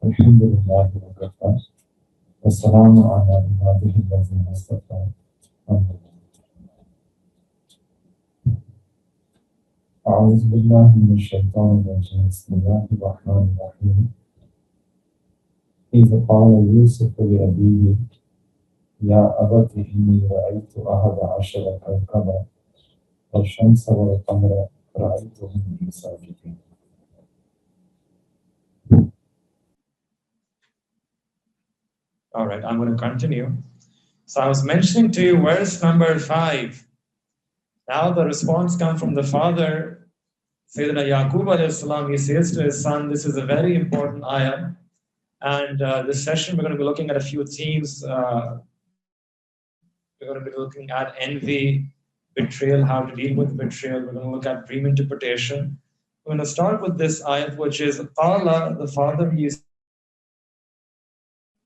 الحمد لله وكفى والسلام على عباده الذين اصطفى أما بعد. أعوذ بالله من الشيطان الرجيم بسم الله الرحمن الرحيم إذ قال يوسف لأبيه يا أبت إني رأيت 11 كوكبا والشمس والقمر رأيتهم لي ساجدين. All right, I'm going to continue. So I was mentioning to you verse number 5. Now the response comes from the father, Sayyidina Yaqub alayhi salam. He says to his son, this is a very important ayah. And this session, we're going to be looking at a few themes. We're going to be looking at envy, betrayal, how to deal with betrayal. We're going to look at dream interpretation. We're going to start with this ayah, which is Allah, the father, he is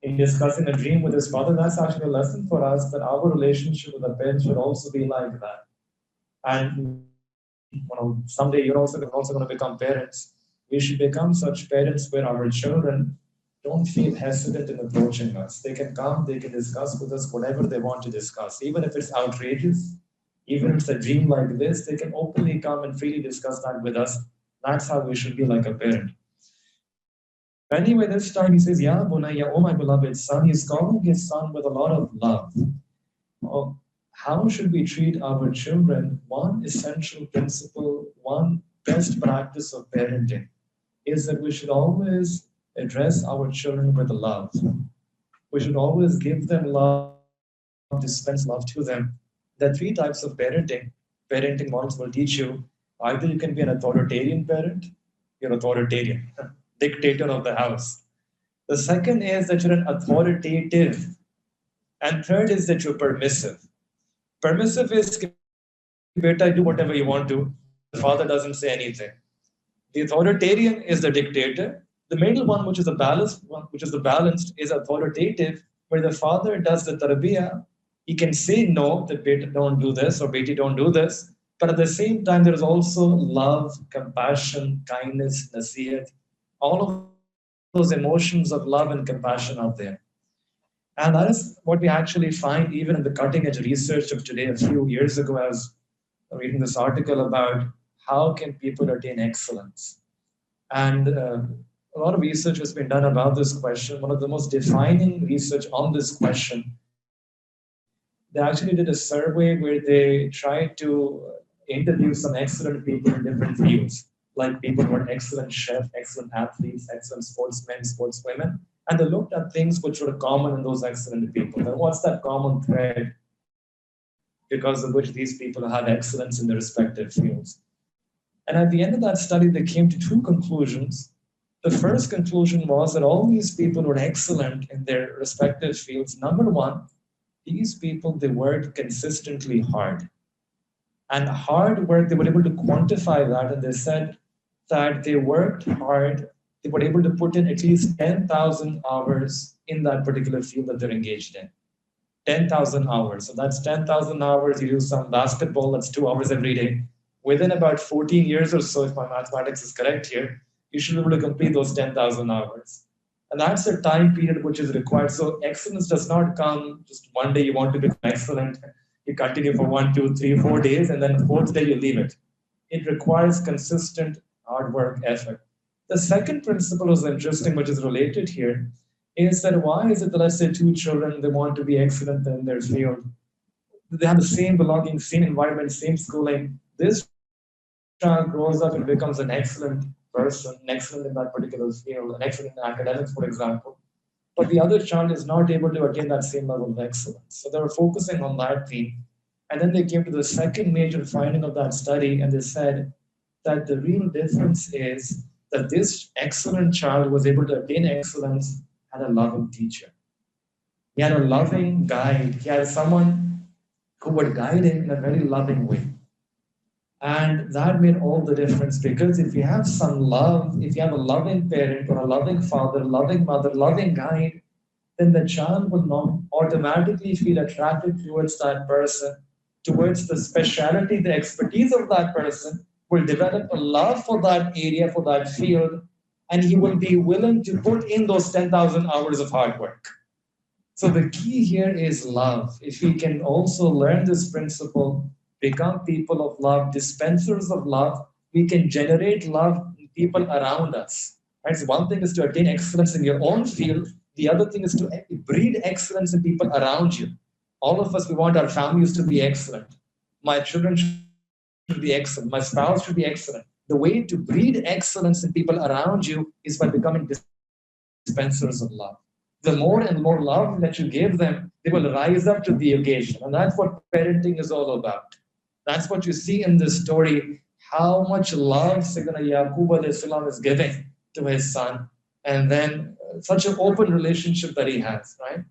in discussing a dream with his father. That's actually a lesson for us that our relationship with our parents should also be like that. And someday you're also going to become parents. We should become such parents where our children don't feel hesitant in approaching us. They can come, they can discuss with us whatever they want to discuss. Even if it's outrageous, even if it's a dream like this, they can openly come and freely discuss that with us. That's how we should be like a parent. Anyway, this time he says, Ya Bunayya, oh my beloved son. He's calling his son with a lot of love. Oh, how should we treat our children? One essential principle, one best practice of parenting is that we should always address our children with love. We should always give them love, dispense love to them. There are 3 types of parenting. Parenting models will teach you. Either you can be an authoritarian parent, you're authoritarian, dictator of the house. The second is that you're an authoritative. And third is that you're permissive. Permissive is, beta, do whatever you want to. The father doesn't say anything. The authoritarian is the dictator. The middle one, which is the balanced one, is authoritative, where the father does the tarbiyah. He can say no, that beta don't do this or beti don't do this. But at the same time, there is also love, compassion, kindness, nasihat, all of those emotions of love and compassion out there. And that is what we actually find even in the cutting edge research of today. A few years ago, I was reading this article about how can people attain excellence. And a lot of research has been done about this question. One of the most defining research on this question, they actually did a survey where they tried to interview some excellent people in different fields, like people who are excellent chefs, excellent athletes, excellent sportsmen, sportswomen, and they looked at things which were common in those excellent people. And what's that common thread because of which these people have excellence in their respective fields? And at the end of that study, they came to 2 conclusions. The first conclusion was that all these people were excellent in their respective fields. Number one, these people, they worked consistently hard. And hard work, they were able to quantify that, and they said that they worked hard. They were able to put in at least 10,000 hours in that particular field that they're engaged in. 10,000 hours. So that's 10,000 hours. You do some basketball, that's 2 hours every day. Within about 14 years or so, if my mathematics is correct here, you should be able to complete those 10,000 hours. And that's the time period which is required. So excellence does not come just one day you want to become excellent. You continue for 1, 2, 3, 4 days, and then the 4th day you leave it. It requires consistent hard work, effort. The second principle is interesting, which is related here, is that why is it that, let's say, 2 children, they want to be excellent in their field. They have the same belonging, same environment, same schooling. This child grows up and becomes an excellent person, an excellent in that particular field, an excellent in academics, for example. But the other child is not able to attain that same level of excellence. So they were focusing on that theme. And then they came to the second major finding of that study, and they said that the real difference is that this excellent child was able to attain excellence, had a loving teacher. He had a loving guide. He had someone who would guide him in a very loving way. And that made all the difference, because if you have some love, if you have a loving parent or a loving father, loving mother, loving guide, then the child will not automatically feel attracted towards that person, towards the speciality, the expertise of that person, will develop a love for that area, for that field, and he will be willing to put in those 10,000 hours of hard work. So the key here is love. If we can also learn this principle, become people of love, dispensers of love, we can generate love in people around us. Right? So one thing is to attain excellence in your own field. The other thing is to breed excellence in people around you. All of us, we want our families to be excellent. My children should be excellent. My spouse should be excellent. The way to breed excellence in people around you is by becoming dispensers of love. The more and more love that you give them, they will rise up to the occasion. And that's what parenting is all about. That's what you see in this story, how much love Sayyidina Yaqub alayhi salam is giving to his son. And then such an open relationship that he has, right?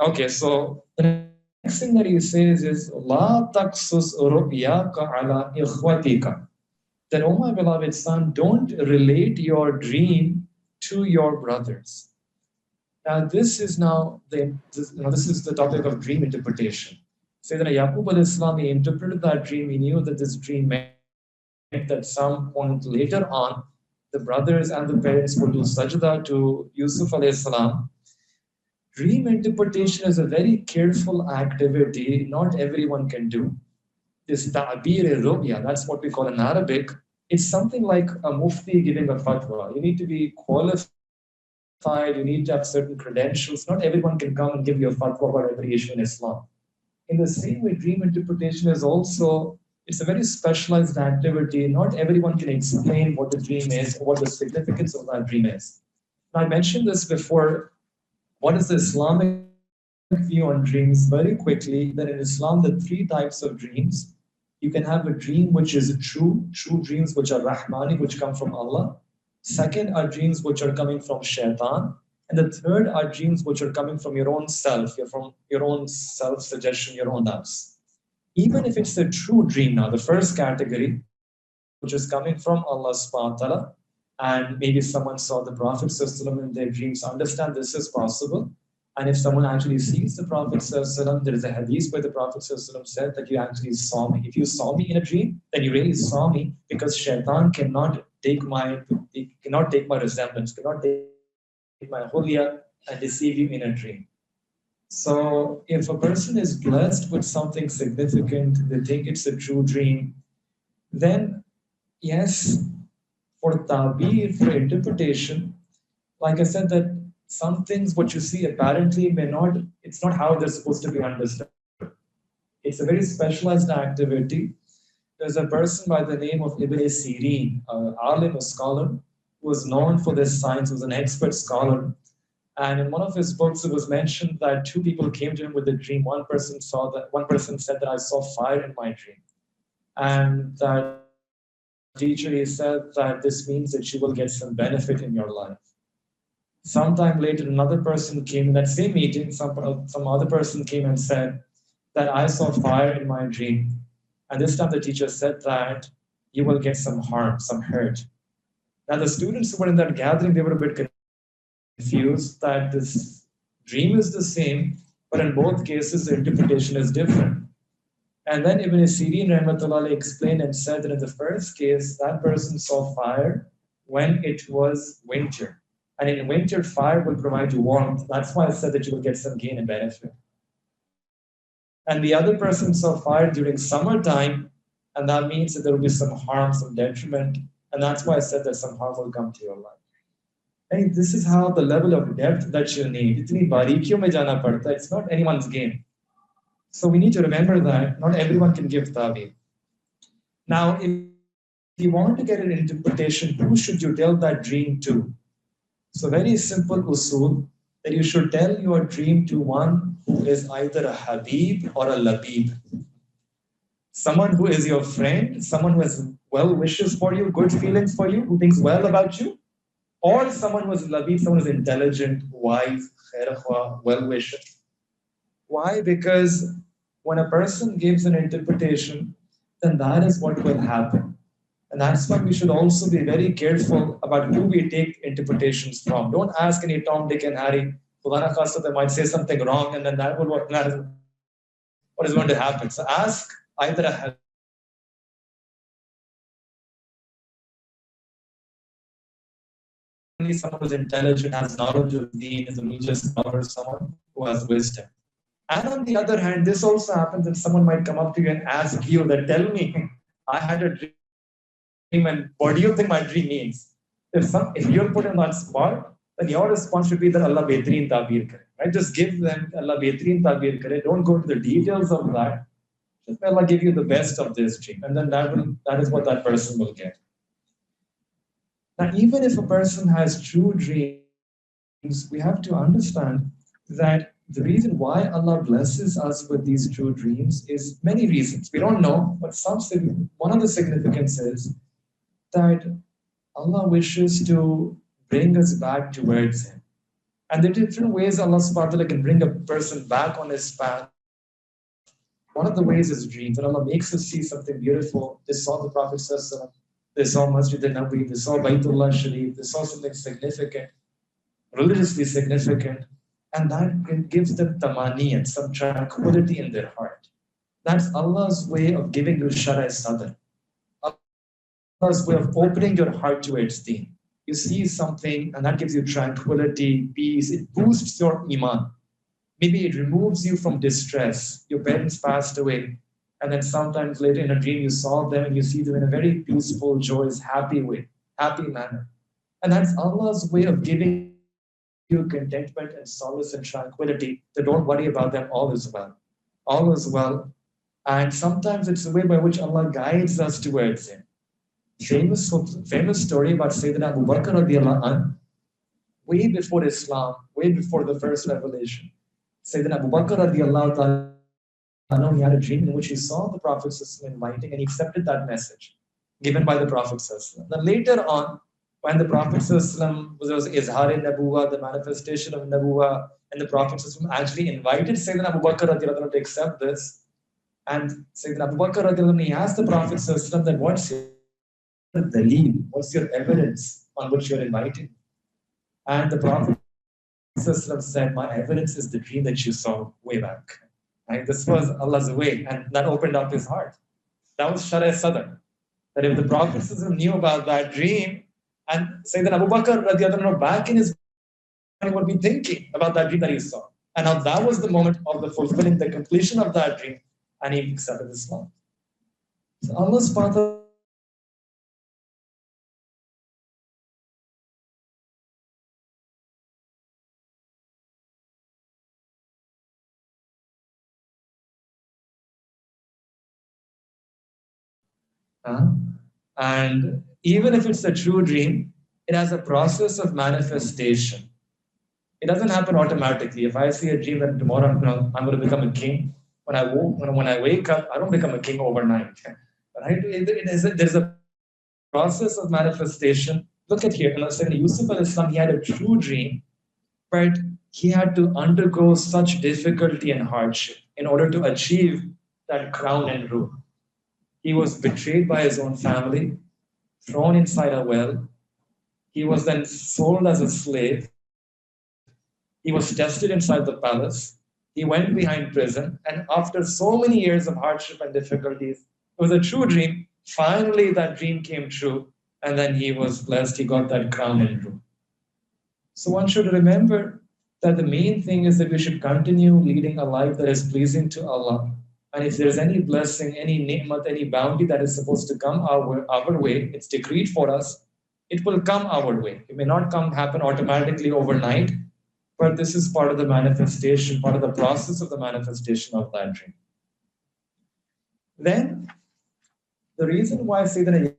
Okay, so the next thing that he says is, La taqsus ru'yaka ala ikhwatika. That, oh my beloved son, don't relate your dream to your brothers. Now, this is the topic of dream interpretation. Sayyidina Yaqub alayhi salam, he interpreted that dream. He knew that this dream meant that some point later on, the brothers and the parents would do sajda to Yusuf alayhi salam. Dream interpretation is a very careful activity. Not everyone can do. This ta'bir-e-ru'ya, that's what we call in Arabic. It's something like a mufti giving a fatwa. You need to be qualified. You need to have certain credentials. Not everyone can come and give you a fatwa about every issue in Islam. In the same way, dream interpretation is also, it's a very specialized activity. Not everyone can explain what the dream is or what the significance of that dream is. Now, I mentioned this before. What is the Islamic view on dreams? Very quickly, that in Islam, there are three types of dreams. You can have a dream which is true dreams which are Rahmani, which come from Allah. Second are dreams which are coming from shaitan. And the third are dreams which are coming from your own self, from your own self-suggestion, your own nafs. Even if it's a true dream now, the first category, which is coming from Allah subhanahu wa ta'ala, and maybe someone saw the Prophet in their dreams, understand this is possible. And if someone actually sees the Prophet, there is a hadith where the Prophet said that you actually saw me. If you saw me in a dream, then you really saw me, because shaitan cannot take my resemblance, cannot take my hulya and deceive you in a dream. So if a person is blessed with something significant, they think it's a true dream, then yes, for ta'bir, for interpretation, like I said, that some things what you see apparently it's not how they're supposed to be understood. It's a very specialized activity. There's a person by the name of Ibn Sirin, an alim, a scholar, who was known for this science, was an expert scholar. And in one of his books, it was mentioned that two people came to him with a dream. One person said that I saw fire in my dream. And that teacher, he said that this means that you will get some benefit in your life. Sometime later, another person came in that same meeting. Some other person came and said that I saw fire in my dream. And this time the teacher said that you will get some harm, some hurt. Now the students who were in that gathering, they were a bit confused that this dream is the same, but in both cases the interpretation is different. And then Ibn Sirin Rahmatullah explained and said that in the first case, that person saw fire when it was winter. And in winter, fire will provide you warmth. That's why I said that you will get some gain and benefit. And the other person saw fire during summertime, and that means that there will be some harm, some detriment. And that's why I said that some harm will come to your life. And this is how the level of depth that you need. Itni barikiyon mein jana padta. It's not anyone's game. So we need to remember that not everyone can give ta'bir. Now, if you want to get an interpretation, who should you tell that dream to? So very simple usul, that you should tell your dream to one who is either a habib or a labib. Someone who is your friend, someone who has well wishes for you, good feelings for you, who thinks well about you, or someone who is labib, someone who is intelligent, wise, well wisher. Why? Because when a person gives an interpretation, then that is what will happen. And that's why we should also be very careful about who we take interpretations from. Don't ask any Tom, Dick, and Harry. They might say something wrong, and then that is going to happen. So ask either a someone who's intelligent, has knowledge of deen, is a religious scholar, someone who has wisdom. And on the other hand, this also happens that someone might come up to you and ask you that, tell me, I had a dream and what do you think my dream means? If you're put in that spot, then your response should be that Allah behreen tabir kare. Right? Just give them Allah behreen tabir kare. Don't go into the details of that. Just may Allah give you the best of this dream. And then that is what that person will get. Now, even if a person has true dreams, we have to understand that the reason why Allah blesses us with these true dreams is many reasons. We don't know, but one of the significance is that Allah wishes to bring us back towards Him. And there are different ways Allah subhanahu wa ta'ala can bring a person back on his path. One of the ways is dreams. And Allah makes us see something beautiful. They saw the Prophet sallallahu alaihi wasallam. They saw Masjid al-Nabi, they saw Baytullah Sharif, they saw something significant, religiously significant, and that gives them tamaniyan, some tranquility in their heart. That's Allah's way of giving you shara sadr. Allah's way of opening your heart towards deen. You see something and that gives you tranquility, peace, it boosts your iman. Maybe it removes you from distress. Your parents passed away. And then sometimes later in a dream, you saw them and you see them in a very peaceful, joyous, happy way, happy manner. And that's Allah's way of giving you contentment and solace and tranquility. So don't worry about them, all is well. All is well. And sometimes it's the way by which Allah guides us towards Him. Famous story about Sayyidina Abu Bakr radiallahu anh, way before Islam, way before the first revelation. Sayyidina Abu Bakr radiallahu anh, he had a dream in which he saw the Prophet inviting and he accepted that message given by the Prophet. Then later on, when the Prophet was Izhar-e-Nabuwa, the manifestation of Nabuwa, and the Prophet actually invited Sayyidina Abu Bakr to accept this. And Sayyidina Abu Bakr, he asked the Prophet that what's your daleel, what's your evidence on which you're inviting? And the Prophet said, my evidence is the dream that you saw way back. Right? This was Allah's way, and that opened up his heart. That was Shara Sadr. That if the Prophet knew about that dream, and Sayyidina Abu Bakr back in his mind would be thinking about that dream that he saw. And now that was the moment of the fulfilling, the completion of that dream, and he accepted Islam. So Allah's Father and even if it's a true dream, it has a process of manifestation. It doesn't happen automatically. If I see a dream that tomorrow I'm going to become a king, when I wake up, I don't become a king overnight. Right? There's a process of manifestation. Look at here. Yusuf al-Islam, he had a true dream, but he had to undergo such difficulty and hardship in order to achieve that crown and rule. He was betrayed by his own family, thrown inside a well. He was then sold as a slave. He was tested inside the palace. He went behind prison. And after so many years of hardship and difficulties, it was a true dream. Finally, that dream came true. And then he was blessed. He got that crown and rule. So one should remember that the main thing is that we should continue leading a life that is pleasing to Allah. And if there's any blessing, any ni'mat, any bounty that is supposed to come our way, it's decreed for us, it will come our way. It may not happen automatically overnight, but this is part of the manifestation, part of the process of the manifestation of that dream. Then, the reason why Sayyidina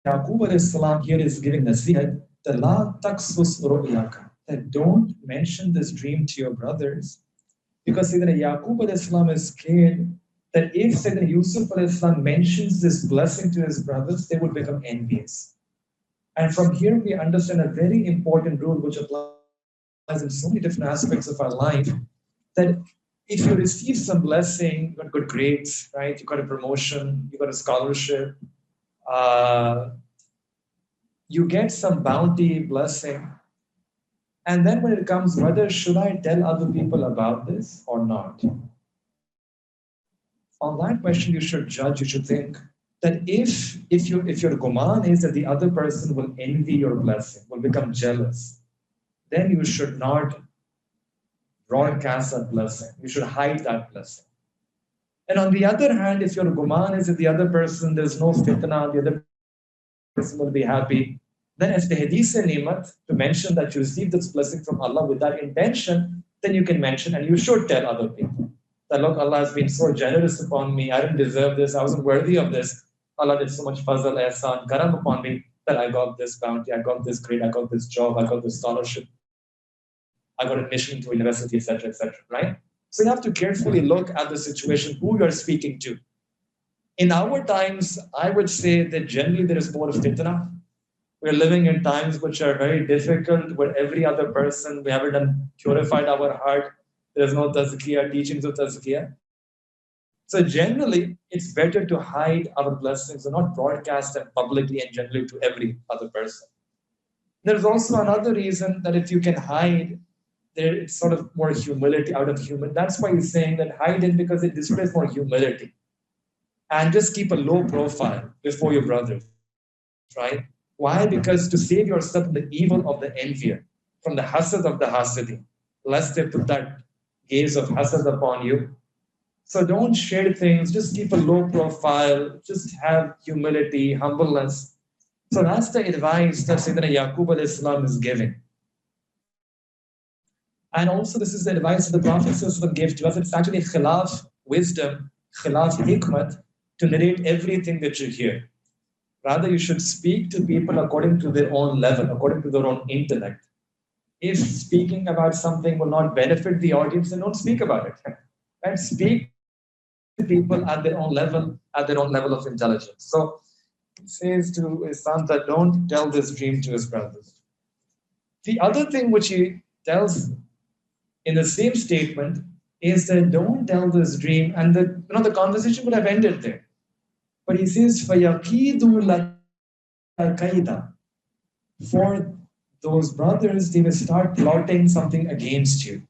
Yaqub alayhi salam here is giving nasihat, that la taqsus ru'yaka, that don't mention this dream to your brothers. Because Sayyidina Yaqub alayhi salam is scared that if Sayyidina Yusuf alayhi salam mentions this blessing to his brothers, they would become envious. And from here we understand a very important rule which applies in so many different aspects of our life, that if you receive some blessing, you got good grades, right? You got a promotion, you got a scholarship, you get some bounty, blessing. And then when it comes, whether should I tell other people about this or not? On that question, you should judge, you should think, that if your guman is that the other person will envy your blessing, will become jealous, then you should not broadcast that blessing. You should hide that blessing. And on the other hand, if your guman is that the other person, there's no fitna, the other person will be happy, then as the hadith ni'mat, to mention that you received this blessing from Allah with that intention, then you can mention and you should tell other people that, look, Allah has been so generous upon me, I didn't deserve this, I wasn't worthy of this. Allah did so much fazl, ihsan, karam upon me that I got this bounty, I got this grade, I got this job, I got this scholarship, I got admission to university, etc., right? So you have to carefully look at the situation, who you're speaking to. In our times, I would say that generally there is more of fitna. We're living in times which are very difficult, where every other person, we haven't purified our heart. There's no tazkiyah, teachings of tazkiyah. So generally, it's better to hide our blessings and not broadcast them publicly and generally to every other person. There's also another reason that if you can hide, there it's sort of more humility out of human. That's why he's saying that hide it, because it displays more humility. And just keep a low profile before your brothers, right? Why? Because to save yourself from the evil of the envier, from the hasad of the hasadi, lest they put that gaze of hasad upon you. So don't share things, just keep a low profile, just have humility, humbleness. So that's the advice that Sayyidina Yaqub al-Islam is giving. And also this is the advice that the Prophet gave to us. It's actually khilaf wisdom, khilaf hikmat, to narrate everything that you hear. Rather, you should speak to people according to their own level, according to their own intellect. If speaking about something will not benefit the audience, then don't speak about it. And speak to people at their own level of intelligence. So he says to his son that don't tell this dream to his brothers. The other thing which he tells in the same statement is that don't tell this dream, and the conversation would have ended there. But he says, فَيَقِيدُ لَكَيْدًا. For those brothers, they will start plotting something against you.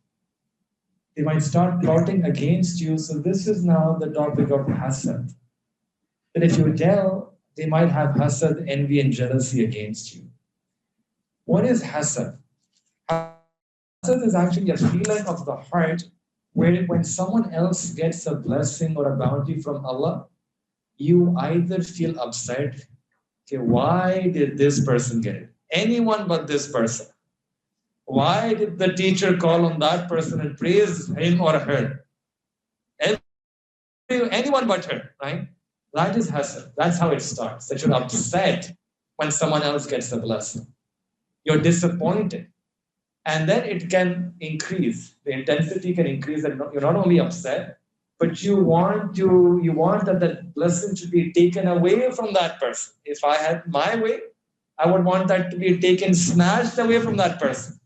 They might start plotting against you. So this is now the topic of hasad. That if you tell, they might have hasad, envy, and jealousy against you. What is hasad? Hasad is actually a feeling of the heart where when someone else gets a blessing or a bounty from Allah, you either feel upset, okay, why did this person get it? Anyone but this person. Why did the teacher call on that person and praise him or her? Anyone but her, right? That is hasad. That's how it starts. That you're upset when someone else gets a blessing. You're disappointed. And then it can increase. The intensity can increase, and you're not only upset, but you want that blessing to be taken away from that person. If I had my way, I would want that to be taken, snatched away from that person.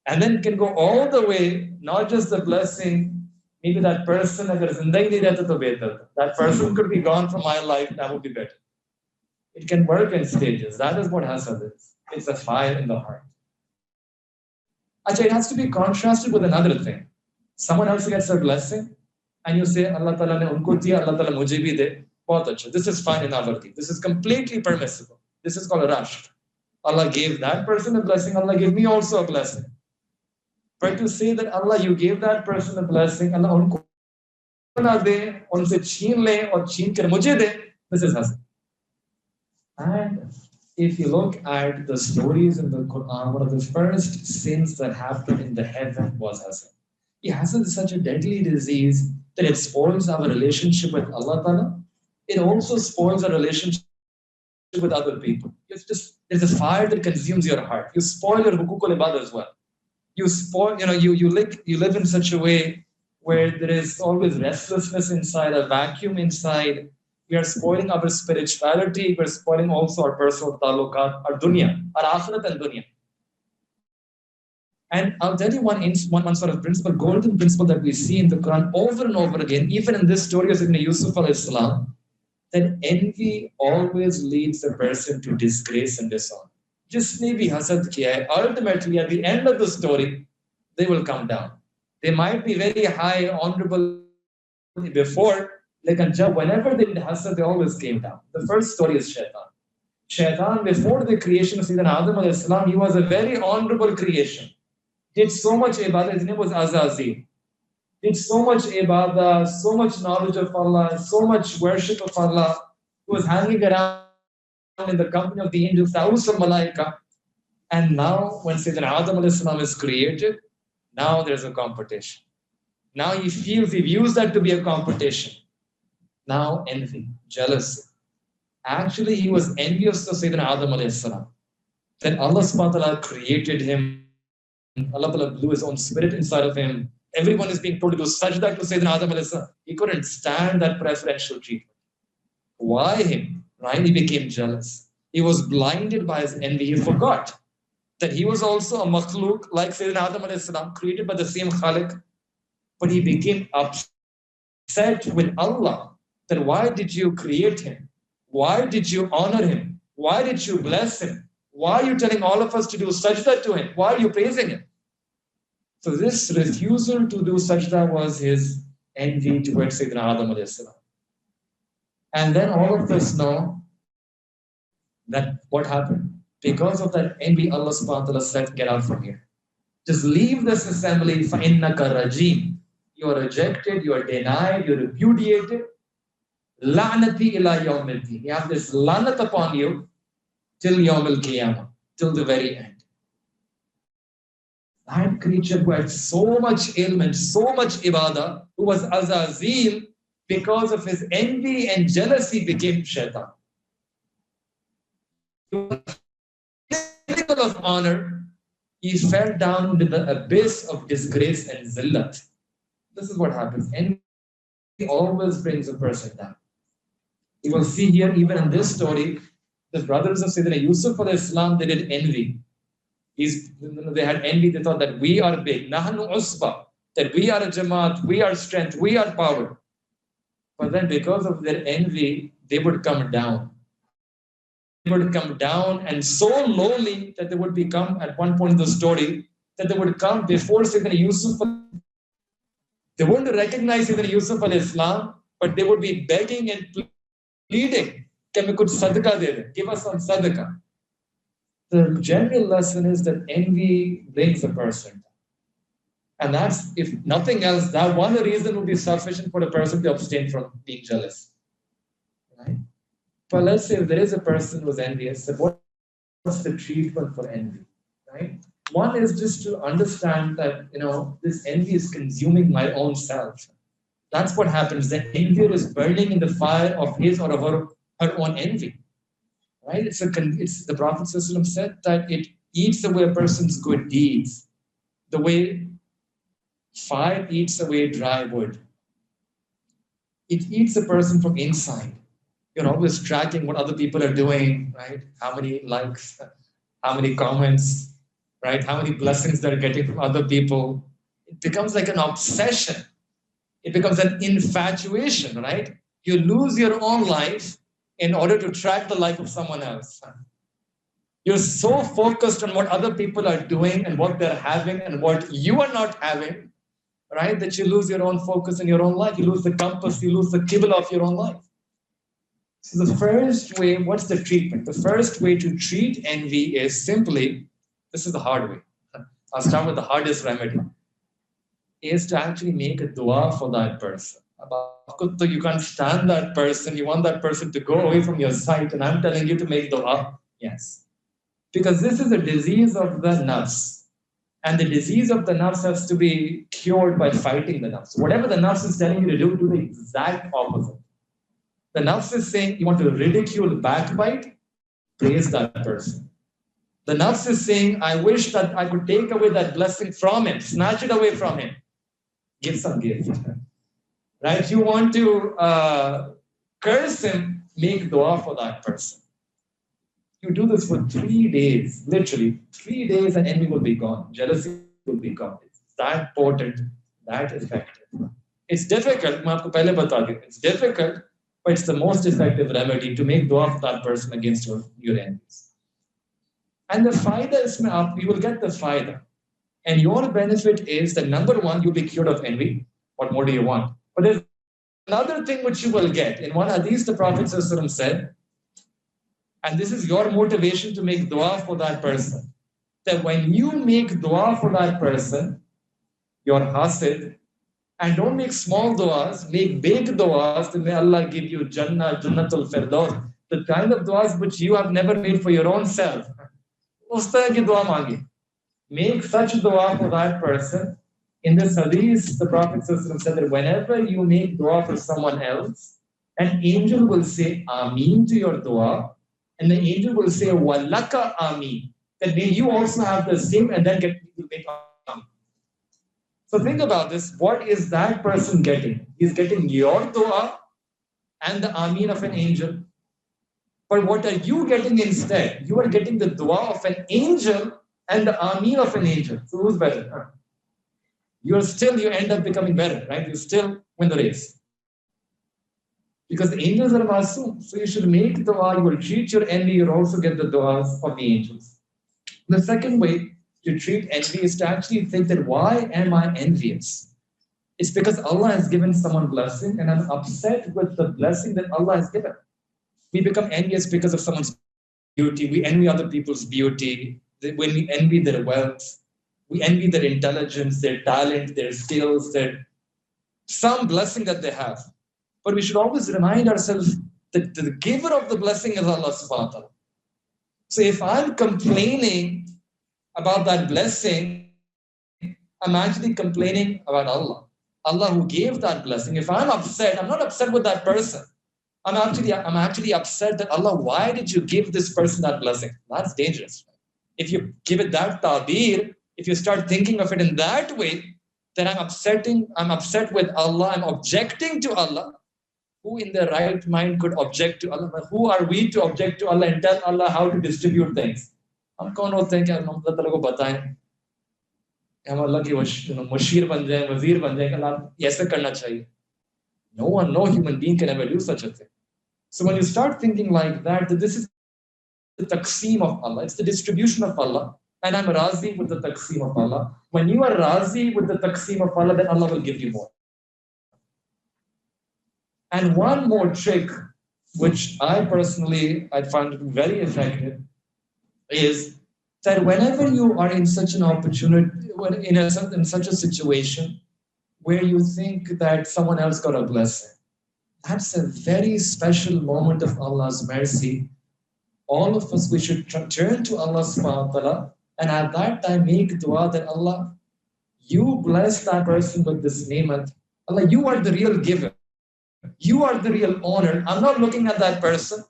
And then it can go all the way, not just the blessing, maybe that person, that person could be gone from my life, that would be better. It can work in stages. That is what hasad is. It's a fire in the heart. Actually, it has to be contrasted with another thing. Someone else gets a blessing, and you say, Allah Ta'ala ne unko diya, Allah Ta'ala mujhe bhi de. Bahut acha. This is fine in our deen. This is completely permissible. This is called a rashk. Allah gave that person a blessing, Allah gave me also a blessing. But to say that Allah, you gave that person a blessing, Allah unko na de, unse chheen le aur chheen kar mujhe de, this is hasad. And if you look at the stories in the Quran, one of the first sins that happened in the heaven was hasad. Hasad is such a deadly disease that it spoils our relationship with Allah Ta'ala. It also spoils our relationship with other people. There's a fire that consumes your heart. You spoil your hukuk al-ibad as well. You spoil, you live in such a way where there is always restlessness inside, a vacuum inside. We are spoiling our spirituality. We're spoiling also our personal talukat, our dunya, our akhirat and dunya. And I'll tell you one sort of principle, golden principle that we see in the Quran over and over again, even in this story of Sayyidina Yusuf al-Islam, that envy always leads the person to disgrace and dishonor. Just maybe hasad kiya hai. Ultimately, at the end of the story, they will come down. They might be very high, honorable before, Like whenever they did hasad, they always came down. The first story is Shaitan. Shaitan, before the creation of Sayyidina Adam alayhi salam, he was a very honorable creation. Did so much ibadah, his name was Azazil. Did so much ibadah, so much knowledge of Allah, so much worship of Allah. He was hanging around in the company of the angels, thousands of malaika. And now, when Sayyidina Adam alayhi salam is created, now there's a competition. Now he views that to be a competition. Now envy, jealousy. Actually, he was envious of Sayyidina Adam alayhi salam. Then Allah subhanahu wa ta'ala created him. Allah blew his own spirit inside of him. Everyone is being told to do sajda to Sayyidina Adam alayhi salam. He couldn't stand that preferential treatment. Why him? Right? He became jealous. He was blinded by his envy. He forgot that he was also a makhluk like Sayyidina Adam alayhi salam, created by the same Khaliq. But he became upset with Allah. That why did you create him? Why did you honor him? Why did you bless him? Why are you telling all of us to do sajda to him? Why are you praising him? So this refusal to do sajda was his envy towards Sayyidina Adam alayhi salam. And then all of us know that what happened. Because of that envy, Allah subhanahu wa ta'ala said, get out from here. Just leave this assembly. فَإِنَّكَ رَجِيمٌ. You are rejected, you are denied, you are repudiated. La'nati ila yawmiddin. You have this lanat upon you till yawm al-qiyamah, till the very end. That creature who had so much ailment, so much ibadah, who was Azazil, because of his envy and jealousy became Shaitan. Pinnacle of honor, he fell down into the abyss of disgrace and zillat. This is what happens. Envy always brings a person down. You will see here, even in this story, the brothers of Sayyidina Yusuf alayhi salam, they did envy. They had envy, they thought that we are big, nahnu usba, that we are a jamaat, we are strength, we are power. But then because of their envy, they would come down. They would come down and so lowly that they would become, at one point in the story, that they would come before Sayyidina Yusuf. They wouldn't recognize Sayyidina Yusuf alayhi salam, but they would be begging and pleading, can we could sadaqah de, give us some sadaqah. The general lesson is that envy brings a person. And that's, if nothing else, that one reason would be sufficient for a person to abstain from being jealous. Right? But let's say if there is a person who's envious, what's the treatment for envy? Right? One is just to understand that, this envy is consuming my own self. That's what happens. The envier is burning in the fire of his or her own envy. Right? It's the Prophet ﷺ said that it eats away a person's good deeds, the way fire eats away dry wood. It eats a person from inside. You're always tracking what other people are doing, right? How many likes, how many comments, right? How many blessings they're getting from other people. It becomes like an obsession. It becomes an infatuation, right? You lose your own life in order to track the life of someone else. You're so focused on what other people are doing and what they're having and what you are not having, right? That you lose your own focus in your own life. You lose the compass, you lose the qibla of your own life. So the first way, what's the treatment? The first way to treat envy is simply, this is the hard way. I'll start with the hardest remedy, is to actually make a dua for that person. You can't stand that person, you want that person to go away from your sight, and I'm telling you to make dua. Yes. Because this is a disease of the nafs. And the disease of the nafs has to be cured by fighting the nafs. Whatever the nafs is telling you to do the exact opposite. The nafs is saying you want to ridicule, backbite, praise that person. The nafs is saying, I wish that I could take away that blessing from him, snatch it away from him. Give some gift. Right? You want to curse him, make dua for that person. You do this for 3 days, literally. 3 days and envy will be gone. Jealousy will be gone. It's that potent, that effective. It's difficult, it's difficult, but it's the most effective remedy to make dua for that person against your enemies. And the fayda is, you will get the fayda. And your benefit is that number one, you'll be cured of envy. What more do you want? But there's another thing which you will get. In one hadith, the Prophet ﷺ said, and this is your motivation to make dua for that person, that when you make dua for that person, your hasid, and don't make small duas, make big duas, then may Allah give you Jannah, Jannatul Firdaus, the kind of duas which you have never made for your own self. Us tarah ki dua mangi. Make such dua for that person. In this hadith, the Prophet said that whenever you make dua for someone else, an angel will say Ameen to your dua, and the angel will say Walaka Ameen. That may you also have the same, and then get to make Ameen. So think about this. What is that person getting? He's getting your dua and the Ameen of an angel. But what are you getting instead? You are getting the dua of an angel and the Ameen of an angel. So who's better? You end up becoming better, right? You still win the race. Because the angels are masoom. So you should make dua, you will treat your envy, you'll also get the duas of the angels. The second way to treat envy is to actually think that why am I envious? It's because Allah has given someone blessing and I'm upset with the blessing that Allah has given. We become envious because of someone's beauty. We envy other people's beauty. When we envy their wealth, we envy their intelligence, their talent, their skills, some blessing that they have. But we should always remind ourselves that the giver of the blessing is Allah subhanahu wa ta'ala. So if I'm complaining about that blessing, I'm actually complaining about Allah. Allah who gave that blessing. If I'm upset, I'm not upset with that person. I'm actually upset that Allah, why did you give this person that blessing? That's dangerous. If you give it that ta'bir, if you start thinking of it in that way, then I'm upset with Allah, I'm objecting to Allah. Who in their right mind could object to Allah? Who are we to object to Allah and tell Allah how to distribute things? हम कौन होते हैं कि हम अल्लाह ताला को बताएं हम अल्लाह की मुशीर बन जाएं वजीर बन जाएं अल्लाह ऐसा करना चाहिए. No human being can ever do such a thing. So when you start thinking like that this is the taqseem of Allah, it's the distribution of Allah, and I'm razi with the taqseem of Allah. When you are razi with the taqseem of Allah, then Allah will give you more. And one more trick, which I find very effective, is that whenever you are in such an opportunity, in such a situation where you think that someone else got a blessing, that's a very special moment of Allah's mercy. All of us, we should turn to Allah subhanahu wa ta'ala and at that time make dua that Allah, you bless that person with this ni'mat. Allah, you are the real giver. You are the real owner. I'm not looking at that person.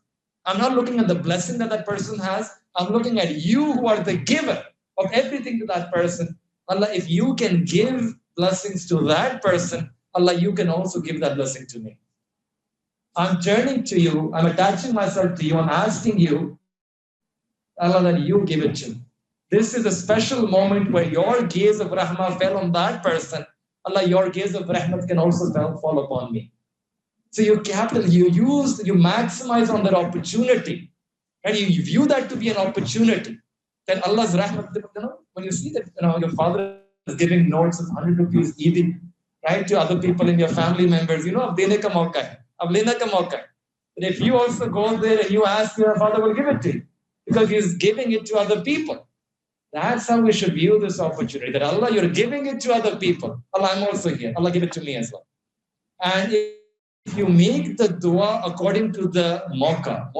I'm not looking at the blessing that person has. I'm looking at you who are the giver of everything to that person. Allah, if you can give blessings to that person, Allah, you can also give that blessing to me. I'm turning to you. I'm attaching myself to you. I'm asking you, Allah, that you give it to me. This is a special moment where your gaze of rahmah fell on that person. Allah, your gaze of rahmat can also fall upon me. So you maximize on that opportunity. And you view that to be an opportunity. That Allah's rahmat, when you see that your father is giving notes of 100 rupees easy, right, to other people in your family members, ab dene ka mauka hai, ab lena ka mauka hai. But if you also go there and you ask, your father will give it to you. Because he's giving it to other people. That's how we should view this opportunity. That Allah, you're giving it to other people. Allah, I'm also here. Allah, give it to me as well. And if you make the dua according to the mauka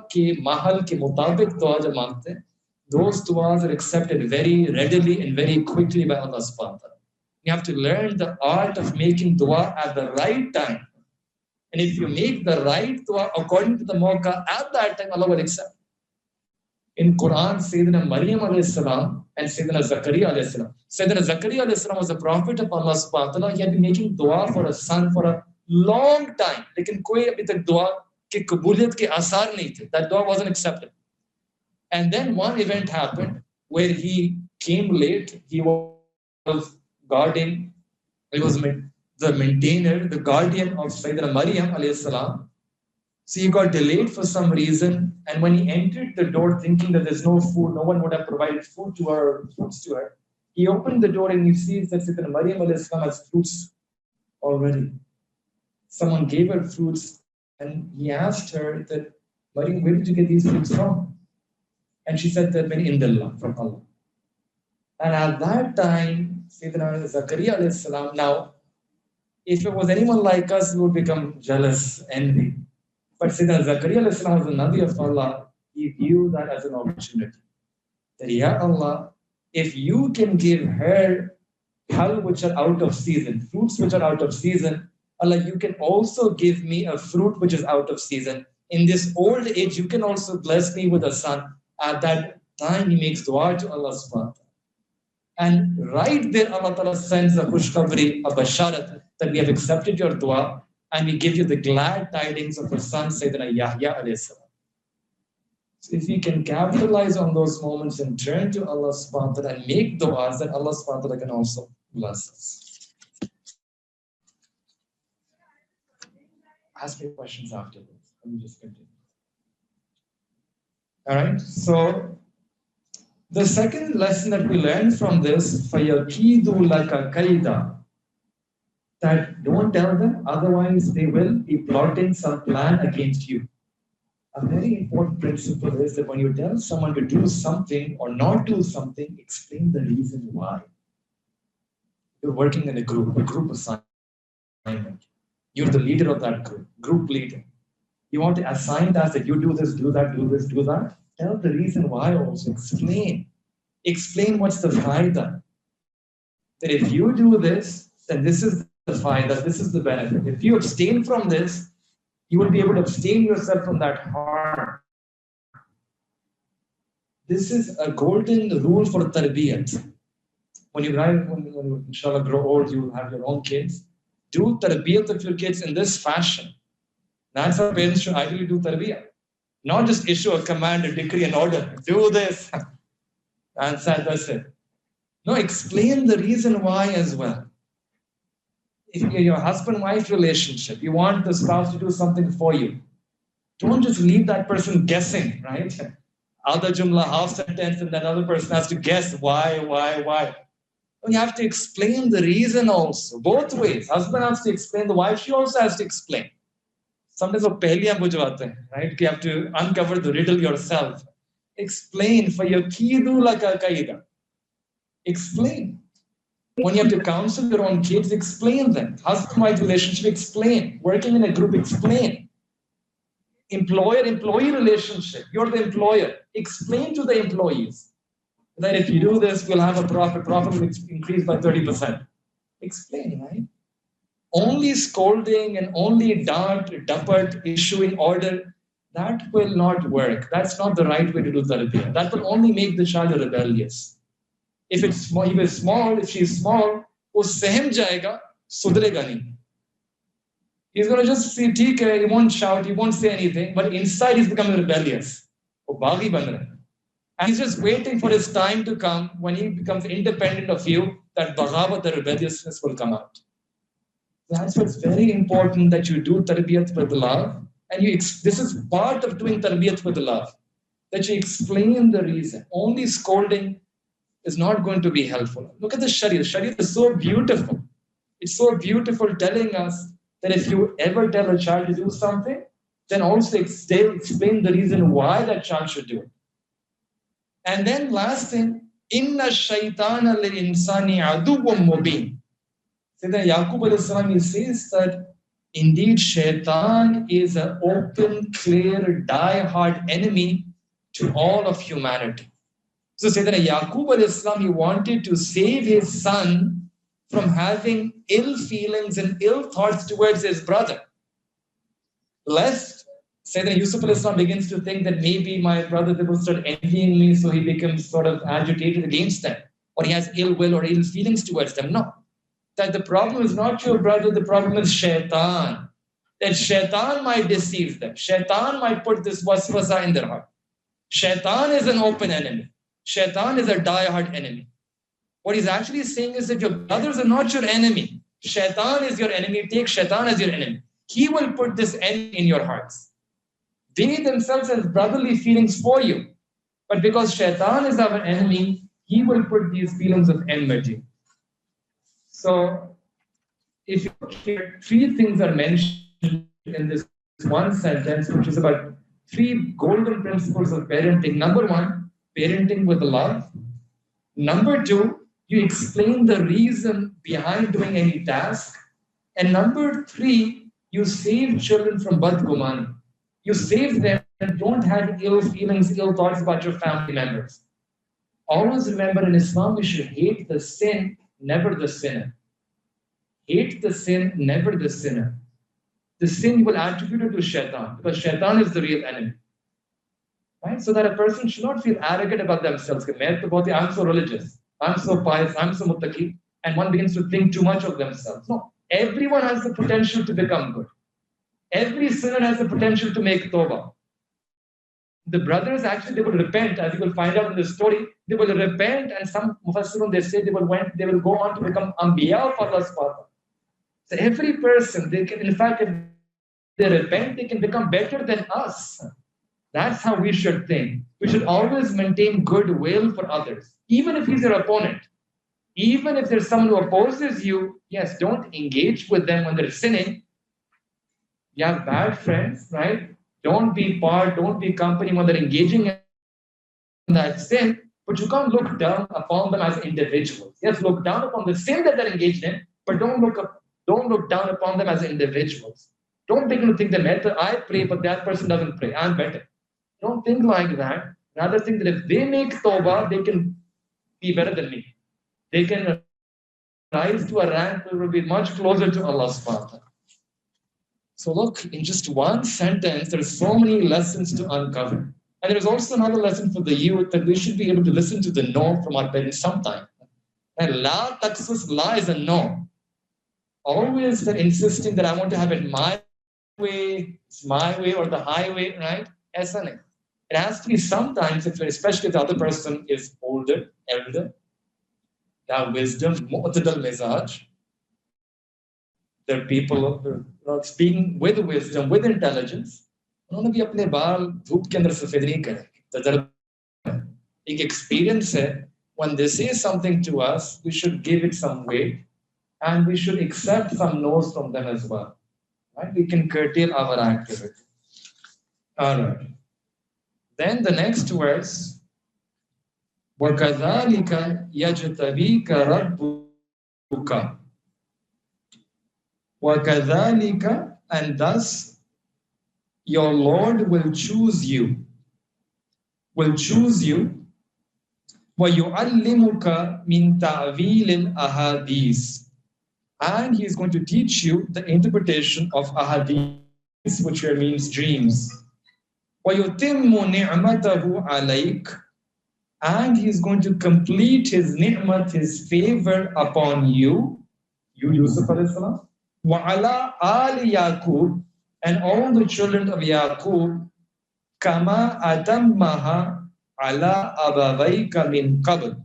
ke mahal ke mutabik dua jo mangte hain, those duas are accepted very readily and very quickly by Allah subhanahu wa ta'ala. You have to learn the art of making dua at the right time. And if you make the right dua according to the mauka at that time, Allah will accept. In Quran, Sayyidina Maryam alayhi salam and Sayyidina Zakaria alayhi salam. Sayyidina Zakaria alayhi salam was a prophet of Allah subhanahu wa ta'ala. He had been making dua for a son for a long time. Lekin koi abhi tak dua ke kabuliyat ke asar nahi the. That dua wasn't accepted. And then one event happened where he came late. He was guarding. He was the maintainer, the guardian of Sayyidina Maryam alayhi salam. So he got delayed for some reason. And when he entered the door thinking that there's no food, no one would have provided fruits to her. He opened the door and he sees that Sayyidina Maryam alayhi salam has fruits already. someone gave her fruits, and he asked her that, Maryam, where did you get these fruits from? And she said that many indallah, from Allah. And at that time, Sayyidina Zakaria alayhi salam, now, if it was anyone like us, we would become jealous, envy. But Sayyidina Zakaria alayhi salam was a Nabi of Allah. He viewed that as an opportunity. That, Ya Allah, if you can give her hal which are out of season, fruits which are out of season, Allah, you can also give me a fruit which is out of season. In this old age, you can also bless me with a son. At that time, he makes dua to Allah subhanahu wa ta'ala. And right there, Allah Ta'ala sends a khushkhabri, a basharat, that we have accepted your dua, and we give you the glad tidings of a son, Sayyidina Yahya alayhi salam. So if we can capitalize on those moments and turn to Allah subhanahu wa ta'ala and make du'as, then Allah subhanahu wa ta'ala can also bless us. Ask me questions after this. Let me just continue. All right, so the second lesson that we learned from this, فَيَكِيدُ لَكَ كَيْدًا, that don't tell them, otherwise they will be plotting some plan against you. A very important principle is that when you tell someone to do something or not do something, explain the reason why. You're working in a group assignment. You're the leader of that group leader. You want to assign tasks that you do this, do that, do this, do that. Tell the reason why also. Explain. Explain what's the fayda. That if you do this, then this is the fayda, this is the benefit. If you abstain from this, you will be able to abstain yourself from that harm. This is a golden rule for tarbiyat. When you inshallah grow old, you will have your own kids. Do tarbiyat of your kids in this fashion. That's how parents should ideally do tarbiyat. Not just issue a command, a decree, an order. Do this. And that's it. No, explain the reason why as well. If you're your husband-wife relationship, you want the spouse to do something for you. Don't just leave that person guessing, right? Other jumla, half sentence, and that other person has to guess why. You have to explain the reason also, both ways. Husband has to explain, the wife, she also has to explain. Sometimes right? You have to uncover the riddle yourself. Explain for your kidu laka kaida. Explain. When you have to counsel your own kids, explain them. Husband-wife relationship, explain. Working in a group, explain. Employer-employee relationship, you're the employer. Explain to the employees that if you do this, we'll have a profit will increase by 30%. Explain, right? Only scolding and only dapat, issuing order, that will not work. That's not the right way to do tarbiyah. That will only make the child rebellious. If she's small, wo sehm jayega, sudrega nahi. He's going to just say, theek hai, he won't shout, he won't say anything, but inside he's becoming rebellious. Wo baghi ban raha hai. And he's just waiting for his time to come when he becomes independent of you, that baghavat, the rebelliousness will come out. That's why it's very important that you do tarbiyat with love. And this is part of doing tarbiyat with love. That you explain the reason. Only scolding is not going to be helpful. Look at the Sharia. Sharia is so beautiful. It's so beautiful telling us that if you ever tell a child to do something, then also explain the reason why that child should do it. And then last thing, inna shaytana lil insani aduwwun mubin. Sayyidina Yaqub alayhi salam, he says that indeed shaitan is an open, clear, die-hard enemy to all of humanity. So Sayyidina Yaqub alayhi salam, he wanted to save his son from having ill feelings and ill thoughts towards his brother. Lest Sayyidina Yusuf alayhi salam begins to think that maybe my brother, they will start envying me, so he becomes sort of agitated against them, or he has ill will or ill feelings towards them. No. That the problem is not your brother, the problem is shaitan. That shaitan might deceive them. Shaitan might put this waswasa in their heart. Shaitan is an open enemy. Shaitan is a die-hard enemy. What he's actually saying is that your brothers are not your enemy. Shaitan is your enemy. Take shaitan as your enemy. He will put this enemy in your hearts. They themselves have brotherly feelings for you. But because shaitan is our enemy, he will put these feelings of enmity. So, if three things are mentioned in this one sentence, which is about 3 golden principles of parenting. Number 1, parenting with love. Number 2, you explain the reason behind doing any task. And number 3, you save children from badguman. You save them and don't have ill feelings, ill thoughts about your family members. Always remember, in Islam, we should hate the sin, never the sinner. Hate the sin, never the sinner. The sin you will attribute it to shaitan, because shaitan is the real enemy. Right? So that a person should not feel arrogant about themselves. I'm so religious, I'm so pious, I'm so muttaqi, and one begins to think too much of themselves. No, everyone has the potential to become good. Every sinner has the potential to make tawbah. The brothers actually, they will repent, as you will find out in the story. They will repent, and some mufassirun, they say they will go on to become anbiya of Allah's Father. So every person, they can, in fact, if they repent, they can become better than us. That's how we should think. We should always maintain goodwill for others, even if he's your opponent. Even if there's someone who opposes you, yes, don't engage with them when they're sinning. You have bad friends, right? Don't be company when they're engaging in that sin, but you can't look down upon them as individuals. Yes, look down upon the sin that they're engaged in, but don't look down upon them as individuals. Don't begin to think that I pray, but that person doesn't pray. I'm better. Don't think like that. Rather think that if they make tawbah, they can be better than me. They can rise to a rank that will be much closer to Allah's Father. So look, in just one sentence, there are so many lessons to uncover. And there is also another lesson for the youth, that we should be able to listen to the no from our parents sometime. And la taksus, la is a no. Always they're insisting that I want to have it my way, it's my way or the highway, right? Aisa it has to be sometimes, especially if the other person is older, elder, they have wisdom, mu'tadal mizaj. They're people who are speaking with wisdom, with intelligence. उन्होंने भी अपने बाल धूप के अंदर सफेद नहीं करे. तजर्बा एक experience है. When they say something to us, we should give it some weight, and we should accept some no's from them as well. Right? We can curtail our activity. All right. Then the next verse, وَكَذَلِكَ يَجْتَبِيكَ رَبُّكَ وَكَذَلِكَ, and thus your Lord will choose you. وَيُعَلِّمُكَ مِنْ تَعْوِيلِ الْأَحَادِيثِ, and he is going to teach you the interpretation of ahadith, which here means dreams. وَيُتِمُّ نِعْمَتَهُ عَلَيْكَ, and he is going to complete his ni'mat, his favor upon you, Yusuf alayhi salam, وَعَلَىٰ آلِ يَعْقُوبَ, and all the children of Yaqub, كَمَا أَتَمَّهَا عَلَىٰ أَبَوَيْكَ مِنْ قَبْلِ,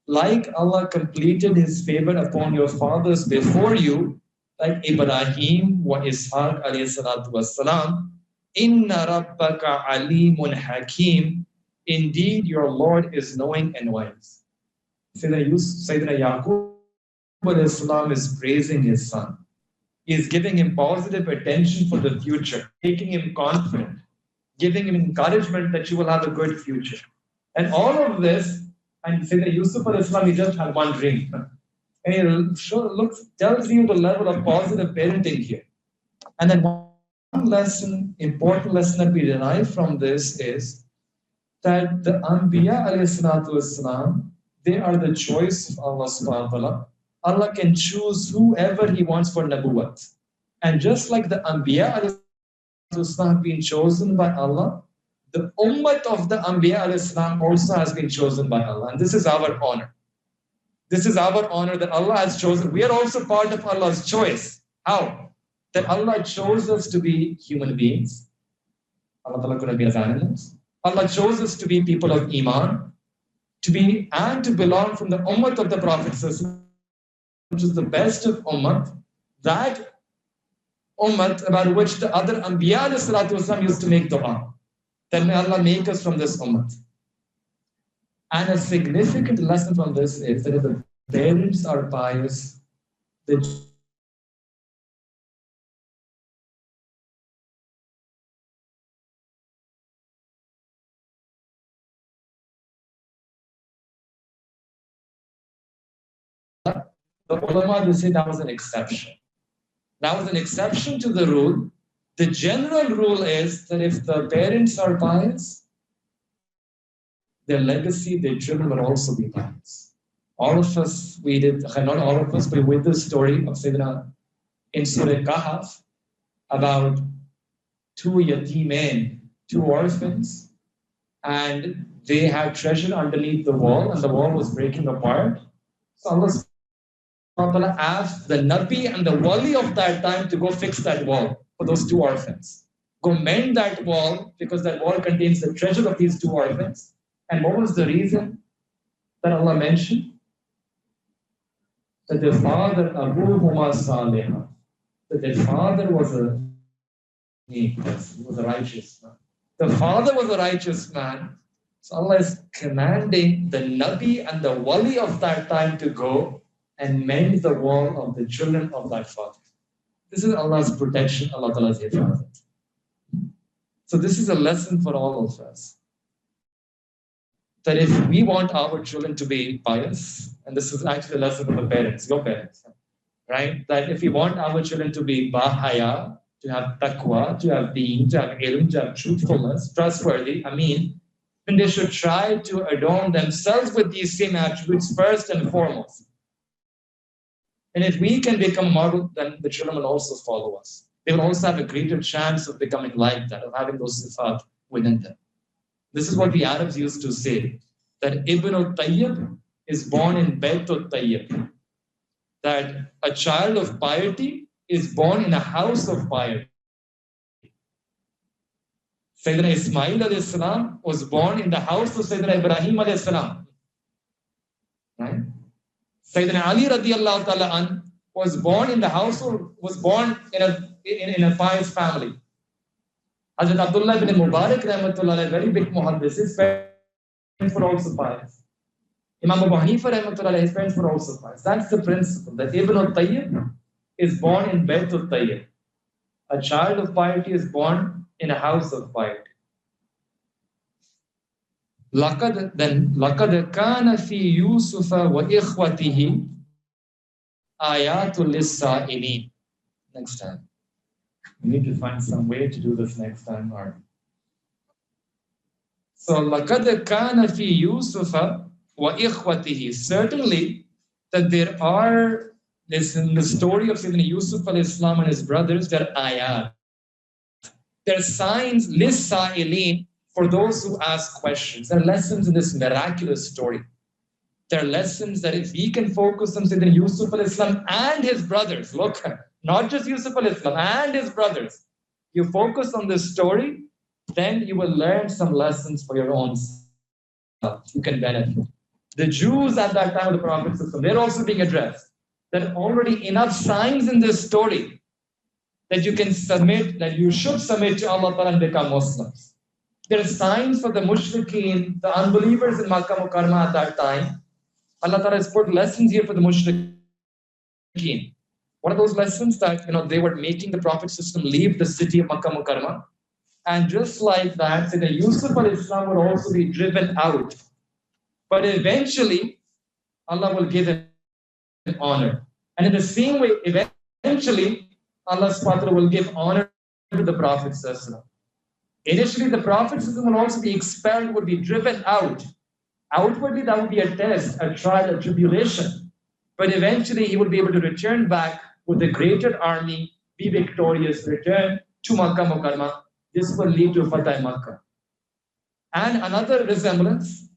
like Allah completed his favor upon your fathers before you, like Ibrahim wa Ishaq alayhi salatu wassalam. Inna rabbaka alimun hakim, indeed your Lord is knowing and wise. Sayyidina Yaqub alayhi salam is praising his son. He is giving him positive attention for the future, making him confident, giving him encouragement that you will have a good future. And all of this, and Sayyidina Yusuf alayhi salam, he just had one dream. And he tells you the level of positive parenting here. And then one important lesson that we derive from this is that the Anbiya alayhi salatu wassalam, they are the choice of Allah subhanahu wa ta'ala. Allah can choose whoever he wants for nabuwat. And just like the Anbiya alayhi salatu wassalam have been chosen by Allah, the ummah of the Anbiya alayhi salam also has been chosen by Allah. And this is our honor. This is our honor that Allah has chosen. We are also part of Allah's choice. How? That Allah chose us to be human beings. Allah Ta'ala couldn't be as animals. Allah chose us to be people of Iman, to belong from the ummah of the Prophet, which is the best of ummah, that ummah about which the other Anbiya used to make dua. Then may Allah make us from this ummah. And a significant lesson from this is that if the parents are pious, the The ulama, they say that was an exception. That was an exception to the rule. The general rule is that if the parents are pious, their legacy, their children will also be pious. All of us, we did, not all of us, but with the story of Sayyidina in Surah Kahf about two yatimain, two orphans, and they had treasure underneath the wall, and the wall was breaking apart. So Allah asked the Nabi and the Wali of that time to go fix that wall for those two orphans. Go mend that wall because that wall contains the treasure of these two orphans. And what was the reason that Allah mentioned? That their father, Abu Huma Salih, that their father was he was a righteous man. The father was a righteous man. So Allah is commanding the Nabi and the Wali of that time to go and mend the wall of the children of that father. This is Allah's protection, Allah Ta'ala's hifazat. So this is a lesson for all of us. That if we want our children to be pious, and this is actually a lesson for the parents, your parents, right? That if we want our children to be bahaya, to have taqwa, to have deen, to have ilm, to have truthfulness, trustworthy, then they should try to adorn themselves with these same attributes first and foremost. And if we can become a model, then the children will also follow us. They will also have a greater chance of becoming like that, of having those sifat within them. This is what the Arabs used to say, that Ibn al-Tayyib is born in Bayt al-Tayyib. That a child of piety is born in a house of piety. Sayyidina Ismail alayhi salam was born in the house of Sayyidina Ibrahim alayhi salam. Right? Sayyidina Ali radiallahu ta'ala an was born in the household, was born in a pious family. Hazrat Abdullah ibn Mubarak rahmatullah, a very big muhaddis, his parents were also pious. Imam Abu Hanifa rahmatullah, his parents were also pious. That's the principle, that Ibn al-Tayyib is born in Bayt al-Tayyib. A child of piety is born in a house of piety. لَقَدْ كَانَ فِي يُوسُفَ وَإِخْوَتِهِ آيَاتٌ لِلسَّائِلِينَ. Next time. We need to find some way to do this next time. So, لَقَدْ كَانَ فِي يُوسُفَ وَإِخْوَتِهِ. Certainly, that there are, in the story of Sayyidina Yusuf al-Islam and his brothers, there are ayat. There are signs, lis-sa'ilin, for those who ask questions. There are lessons in this miraculous story. There are lessons that if we can focus on Sayyidina Yusuf al-Islam and his brothers, look, not just Yusuf al-Islam and his brothers, you focus on this story, then you will learn some lessons for your own self. You can benefit. The Jews at that time of the Prophet, they're also being addressed. There are already enough signs in this story that you can submit, that you should submit to Allah Ta'ala and become Muslims. There are signs for the mushrikeen, the unbelievers in Makkah Mukarramah at that time. Allah Ta'ala has put lessons here for the mushrikeen. What are those lessons? That they were making the Prophet leave the city of Makkah Mukarramah. And just like that, Sayyidina Yusuf al-Islam will also be driven out. But eventually, Allah will give him honor. And in the same way, eventually, Allah subhanahu wa ta'ala will give honor to the Prophet. Initially, the Prophet will also be expelled, would be driven out. Outwardly, that would be a test, a trial, a tribulation. But eventually, he would be able to return back with a greater army, be victorious, return to Makkah Mukarramah. This will lead to Fatah Makkah. And another resemblance,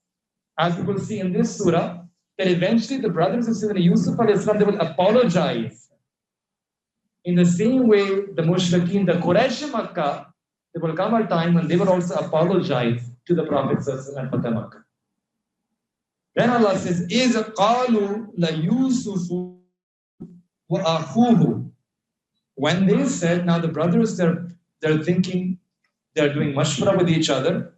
as we will see in this surah, that eventually the brothers of Sayyidina Yusuf al-Islam, they will apologize. In the same way, the mushrikeen, the Quraysh in Makkah, there will come a time when they will also apologize to the Prophet and Fatah Makkah. Then Allah says, إِذْ قَالُوا لَيُوسُفُ وَأَخُوهُ. When they said, now the brothers, they're thinking, they're doing mashwara with each other,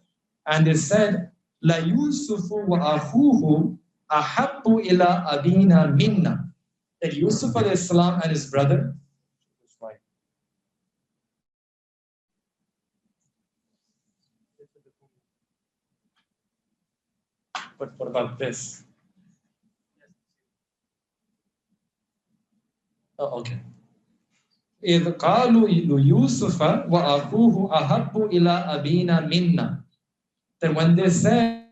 and they said, لَيُوسُفُ وَأَخُوهُ أَحَبُّ إِلَىٰ أَبِينَا مِنَّا. That Yusuf al-Islam and his brother, but what about this? Okay. إِذْ قَالُوا لِيُوسُفَ وَأَخُوهُ أَحَبُّ إِلَىٰ أَبِينَا مِنَّا. That when they said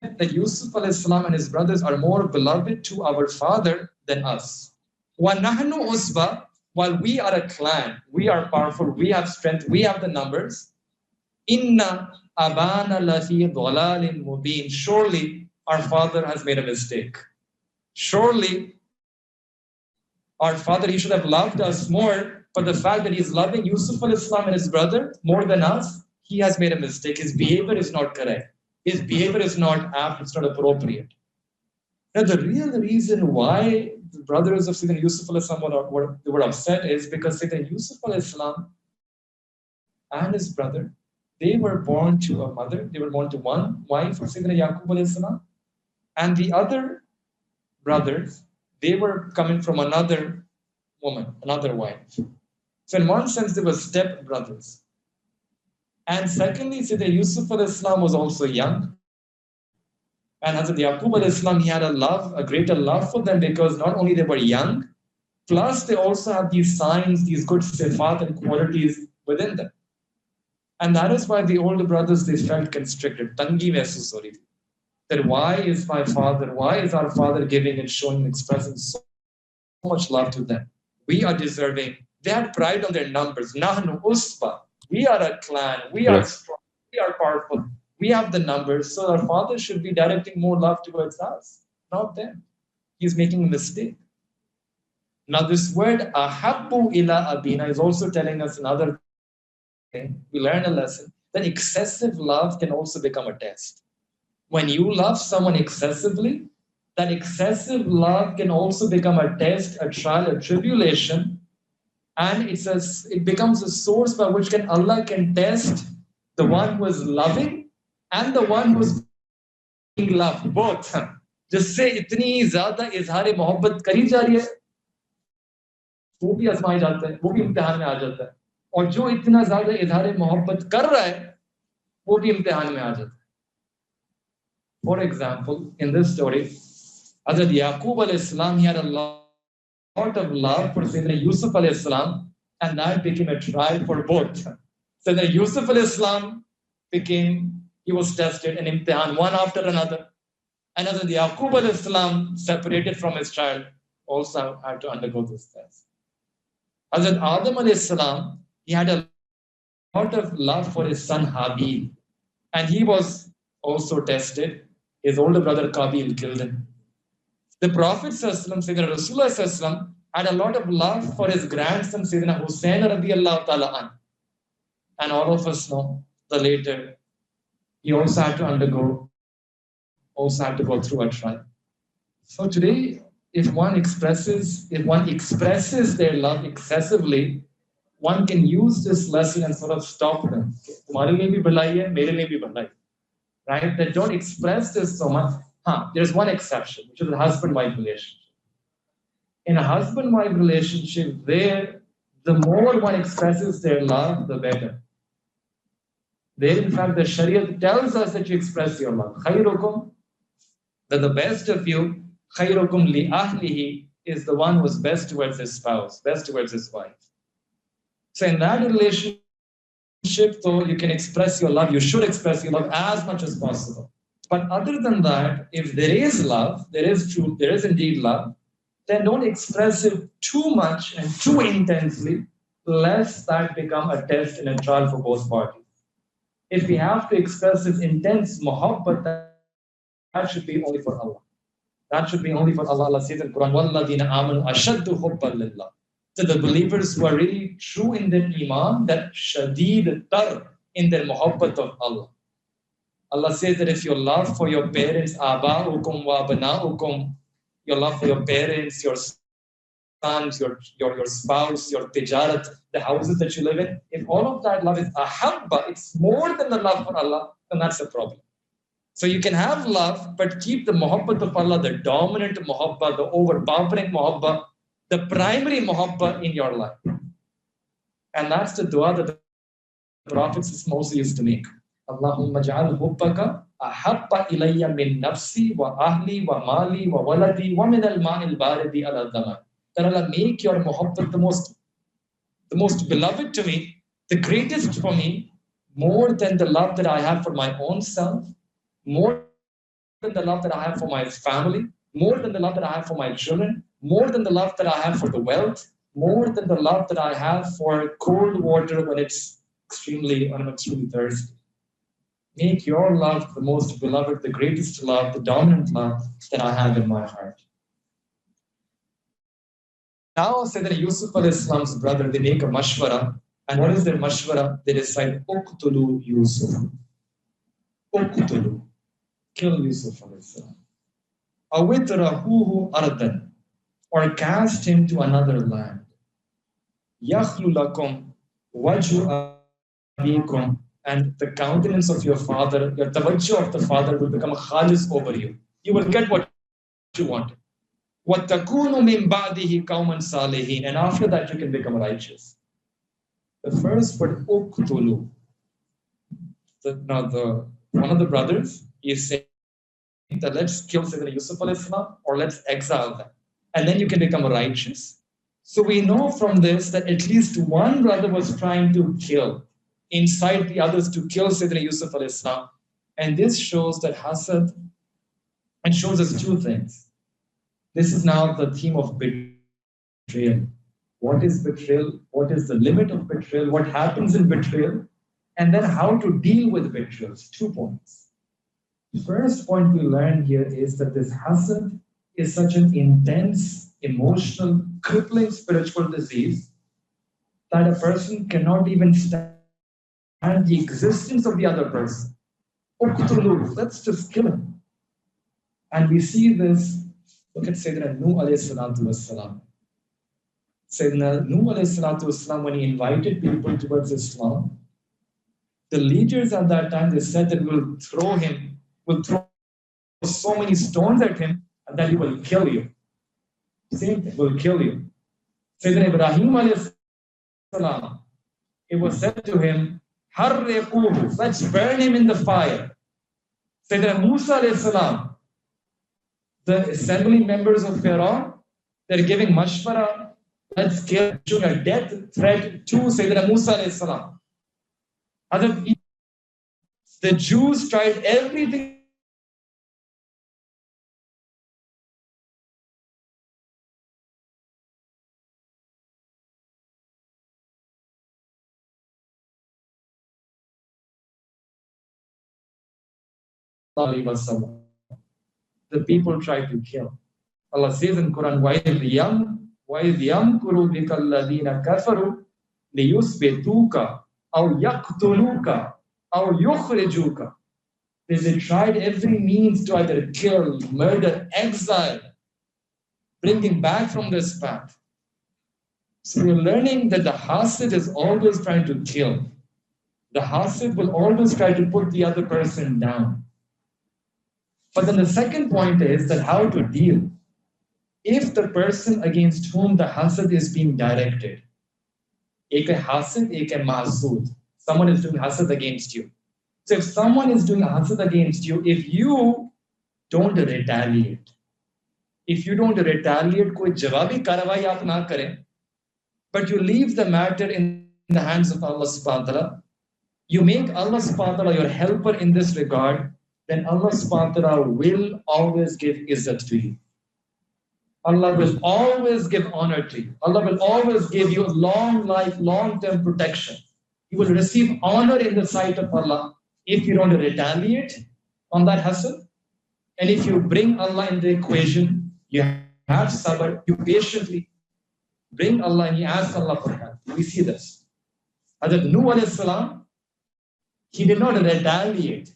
that Yusuf alayhi and his brothers are more beloved to our father than us. وَنَحْنُ أُصْبَةٌ, while we are a clan, we are powerful, we have strength, we have the numbers. Inna abana lafi dhalalin mubin. Surely our father has made a mistake. Surely our father, he should have loved us more, but the fact that he's loving Yusuf al-Islam and his brother more than us, he has made a mistake. His behavior is not correct. His behavior is not apt, it's not appropriate. Now, the real reason why the brothers of Sayyidina Yusuf al-Islam were upset is because Sayyidina Yusuf al-Islam and his brother, they were born to a mother, they were born to one wife of Sayyidina Yaqub al-Islam, and the other brothers, they were coming from another woman, another wife. So in one sense, they were step brothers. And secondly, Sayyidina Yusuf al-Islam was also young. And Hazrat Yaqub al-Islam, he had a greater love for them because not only they were young, plus they also have these signs, these good sifat and qualities within them. And that is why the older brothers, they felt constricted. Tangi mehsoos ho rahi thi. That why is our father giving and showing and expressing so much love to them? We are deserving. They had pride on their numbers. Nahnu usba. We are a clan. We are strong. We are powerful. We have the numbers. So our father should be directing more love towards us, not them. He's making a mistake. Now this word ahabbu ila abina is also telling us another thing. We learn a lesson that excessive love can also become a test. When you love someone excessively, that excessive love can also become a test, a trial, a tribulation, and it becomes a source by which Allah can test the one who is loving and the one who is being loved, both. जिससे इतनी ज़्यादा इज़हार मोहब्बत करी जा रही है, वो भी आजमाया जाता है, वो भी इम्तिहान में आ जाता है, और जो इतना ज़्यादा इज़हार मोहब्बत कर रहा है, वो भी इम्तिहान में आ जाता है. For example, in this story, Hazrat Yaqub al-Islam, he had a lot of love for Sayyidina Yusuf al-Islam, and that became a trial for both. Sayyidina Yusuf al-Islam he was tested in imtihan one after another. And Hazrat Yaqub al-Islam, separated from his child, also had to undergo this test. Hazrat Adam al-Islam, he had a lot of love for his son Habil, and he was also tested. His older brother Qabil killed him. The Prophet Sayyidina Rasulullah had a lot of love for his grandson Sayyidina Hussain radiyallahu ta'ala an. And all of us know the later, he also had to go through a trial. So today, if one expresses their love excessively, one can use this lesson and sort of stop them. Tumhare liye bhi bhalai hai, mere liye bhi bhalai hai. Right? That don't express this so much. There's one exception, which is a husband-wife relationship. In a husband-wife relationship, there, the more one expresses their love, the better. There, in fact, the Sharia tells us that you express your love. Khayrukum, that the best of you, khayrukum li ahlihi, is the one who's best towards his spouse, best towards his wife. So in that relationship, though, you can express your love, you should express your love as much as possible. But other than that, if there is love, there is truth, there is indeed love, then don't express it too much and too intensely, lest that become a test and a trial for both parties. If we have to express this intense muhabbat, that should be only for Allah. That should be only for Allah. Allah says in Quran, وَالَّذِينَ آمَنُوا أَشَدُّ حُبًّا لِلَّهِ. So the believers who are really true in their iman, that shadeed tar in their muhabbat of Allah. Allah says that if your love for your parents, aba'ukum wa abana'ukum, your love for your parents, your sons, your spouse, your tijarat, the houses that you live in, if all of that love is ahabba, it's more than the love for Allah, then that's a problem. So you can have love, but keep the muhabbat of Allah, the dominant muhabbat, the overpowering muhabbat, the primary muhabbat in your life. And that's the dua that the prophets also used to make. Allahumma ja'al hubbaka ahabba ilayya min nafsi wa ahli wa mali wa waladi wa min al-ma'il baridi ala dhaman. that Allah make your muhabbat the most beloved to me, the greatest for me, more than the love that I have for my own self, more than the love that I have for my family, more than the love that I have for my children, more than the love that I have for the wealth, more than the love that I have for cold water when I'm extremely thirsty. Make your love the most beloved, the greatest love, the dominant love that I have in my heart. Now, Sayyidina Yusuf al-Islam's brother, they make a mashwara. And what is their mashwara? They decide, Uqtulu Yusuf. Uqtulu. Kill Yusuf al-Islam. Awitrahuhu ardan. Or cast him to another land. Yakhlu lakum wajhu abikum. And the countenance of your father, your tawajjuh of the father will become khalis over you. You will get what you want. وَتَكُونُ مِنْ بَعْدِهِ قَوْمًا صَالِحِينَ. And after that you can become righteous. The first word, uqtulu. One of the brothers is saying that let's kill Sayyidina Yusuf al-Islam or let's exile them. And then you can become righteous. So we know from this that at least one brother was trying to incite the others to kill Sayyidina Yusuf al-Islam. And this shows that hasad, and shows us two things. This is now the theme of betrayal. What is betrayal? What is the limit of betrayal? What happens in betrayal? And then how to deal with betrayals. 2 points. The first point we learn here is that this hasad is such an intense, emotional, crippling spiritual disease that a person cannot even stand the existence of the other person. Uqtulu, let's just kill him. And we see this. Look at Sayyidina Nuh alayhi salatu wassalam. Sayyidina Nuh alayhi salatu wassalam, when he invited people towards Islam, the leaders at that time, they said that we'll throw so many stones at him and that he will kill you. Same thing, will kill you. Sayyidina Ibrahim alayhi salam, it was said to him, Harriquhu, let's burn him in the fire. Sayyidina Musa alayhi salam, the assembly members of Pharaoh, they're giving mashwara, let's kill, a death threat to Sayyidina Musa alayhi salam. The Jews tried everything. The people tried to kill. Allah says in Quran, وَإِذْ يَمْكُرُ بِكَ الَّذِينَ كَفَرُوا لِيُثْبِتُوكَ أَوْ يَقْتُلُوكَ أَوْ يُخْرِجُوكَ. They tried every means to either kill, murder, exile, bring him back from this path. So we're learning that the hasid is always trying to kill. The hasid will always try to put the other person down. But then the second point is that how to deal. If the person against whom the hasad is being directed, ek hasad, ek mahsud, someone is doing hasad against you. So if someone is doing hasad against you, if you don't retaliate, koi jawabi karwai aap na kare, but you leave the matter in the hands of Allah subhanahu wa ta'ala, you make Allah subhanahu wa ta'ala your helper in this regard, then Allah subhanahu wa ta'ala will always give izzat to you. Allah will always give honor to you. Allah will always give you long life, long-term protection. You will receive honor in the sight of Allah if you don't retaliate on that hasad. And if you bring Allah in the equation, you have sabr, you patiently bring Allah and you ask Allah for help. We see this. Hazrat Nuh alayhi salam, he did not retaliate.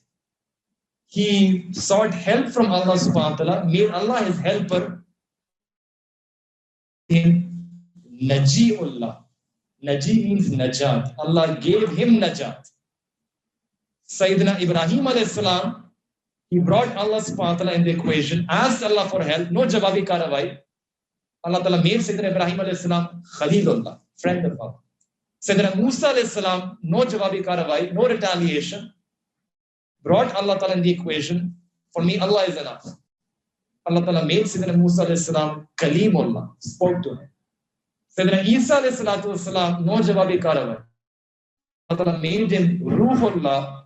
He sought help from Allah subhanahu wa ta'ala, made Allah his helper. In Naji'ullah. Naji means najat. Allah gave him najat. Sayyidina Ibrahim alayhi salam, he brought Allah subhanahu wa ta'ala in the equation, asked Allah for help, no jawabi karawai. Allah ta'ala made Sayyidina Ibrahim alayhi salam Khalilullah, friend of Allah. Sayyidina Musa alayhi salam, no jawabi karawai, no retaliation. Brought Allah ta'ala in the equation, for me Allah is enough. Allah ta'ala made Sayyidina Musa alayhi salam Kalimullah, spoke to him. Sayyidina Isa alayhi salatu wasalam, no jawabi karawa. Allah made him Ruhullah,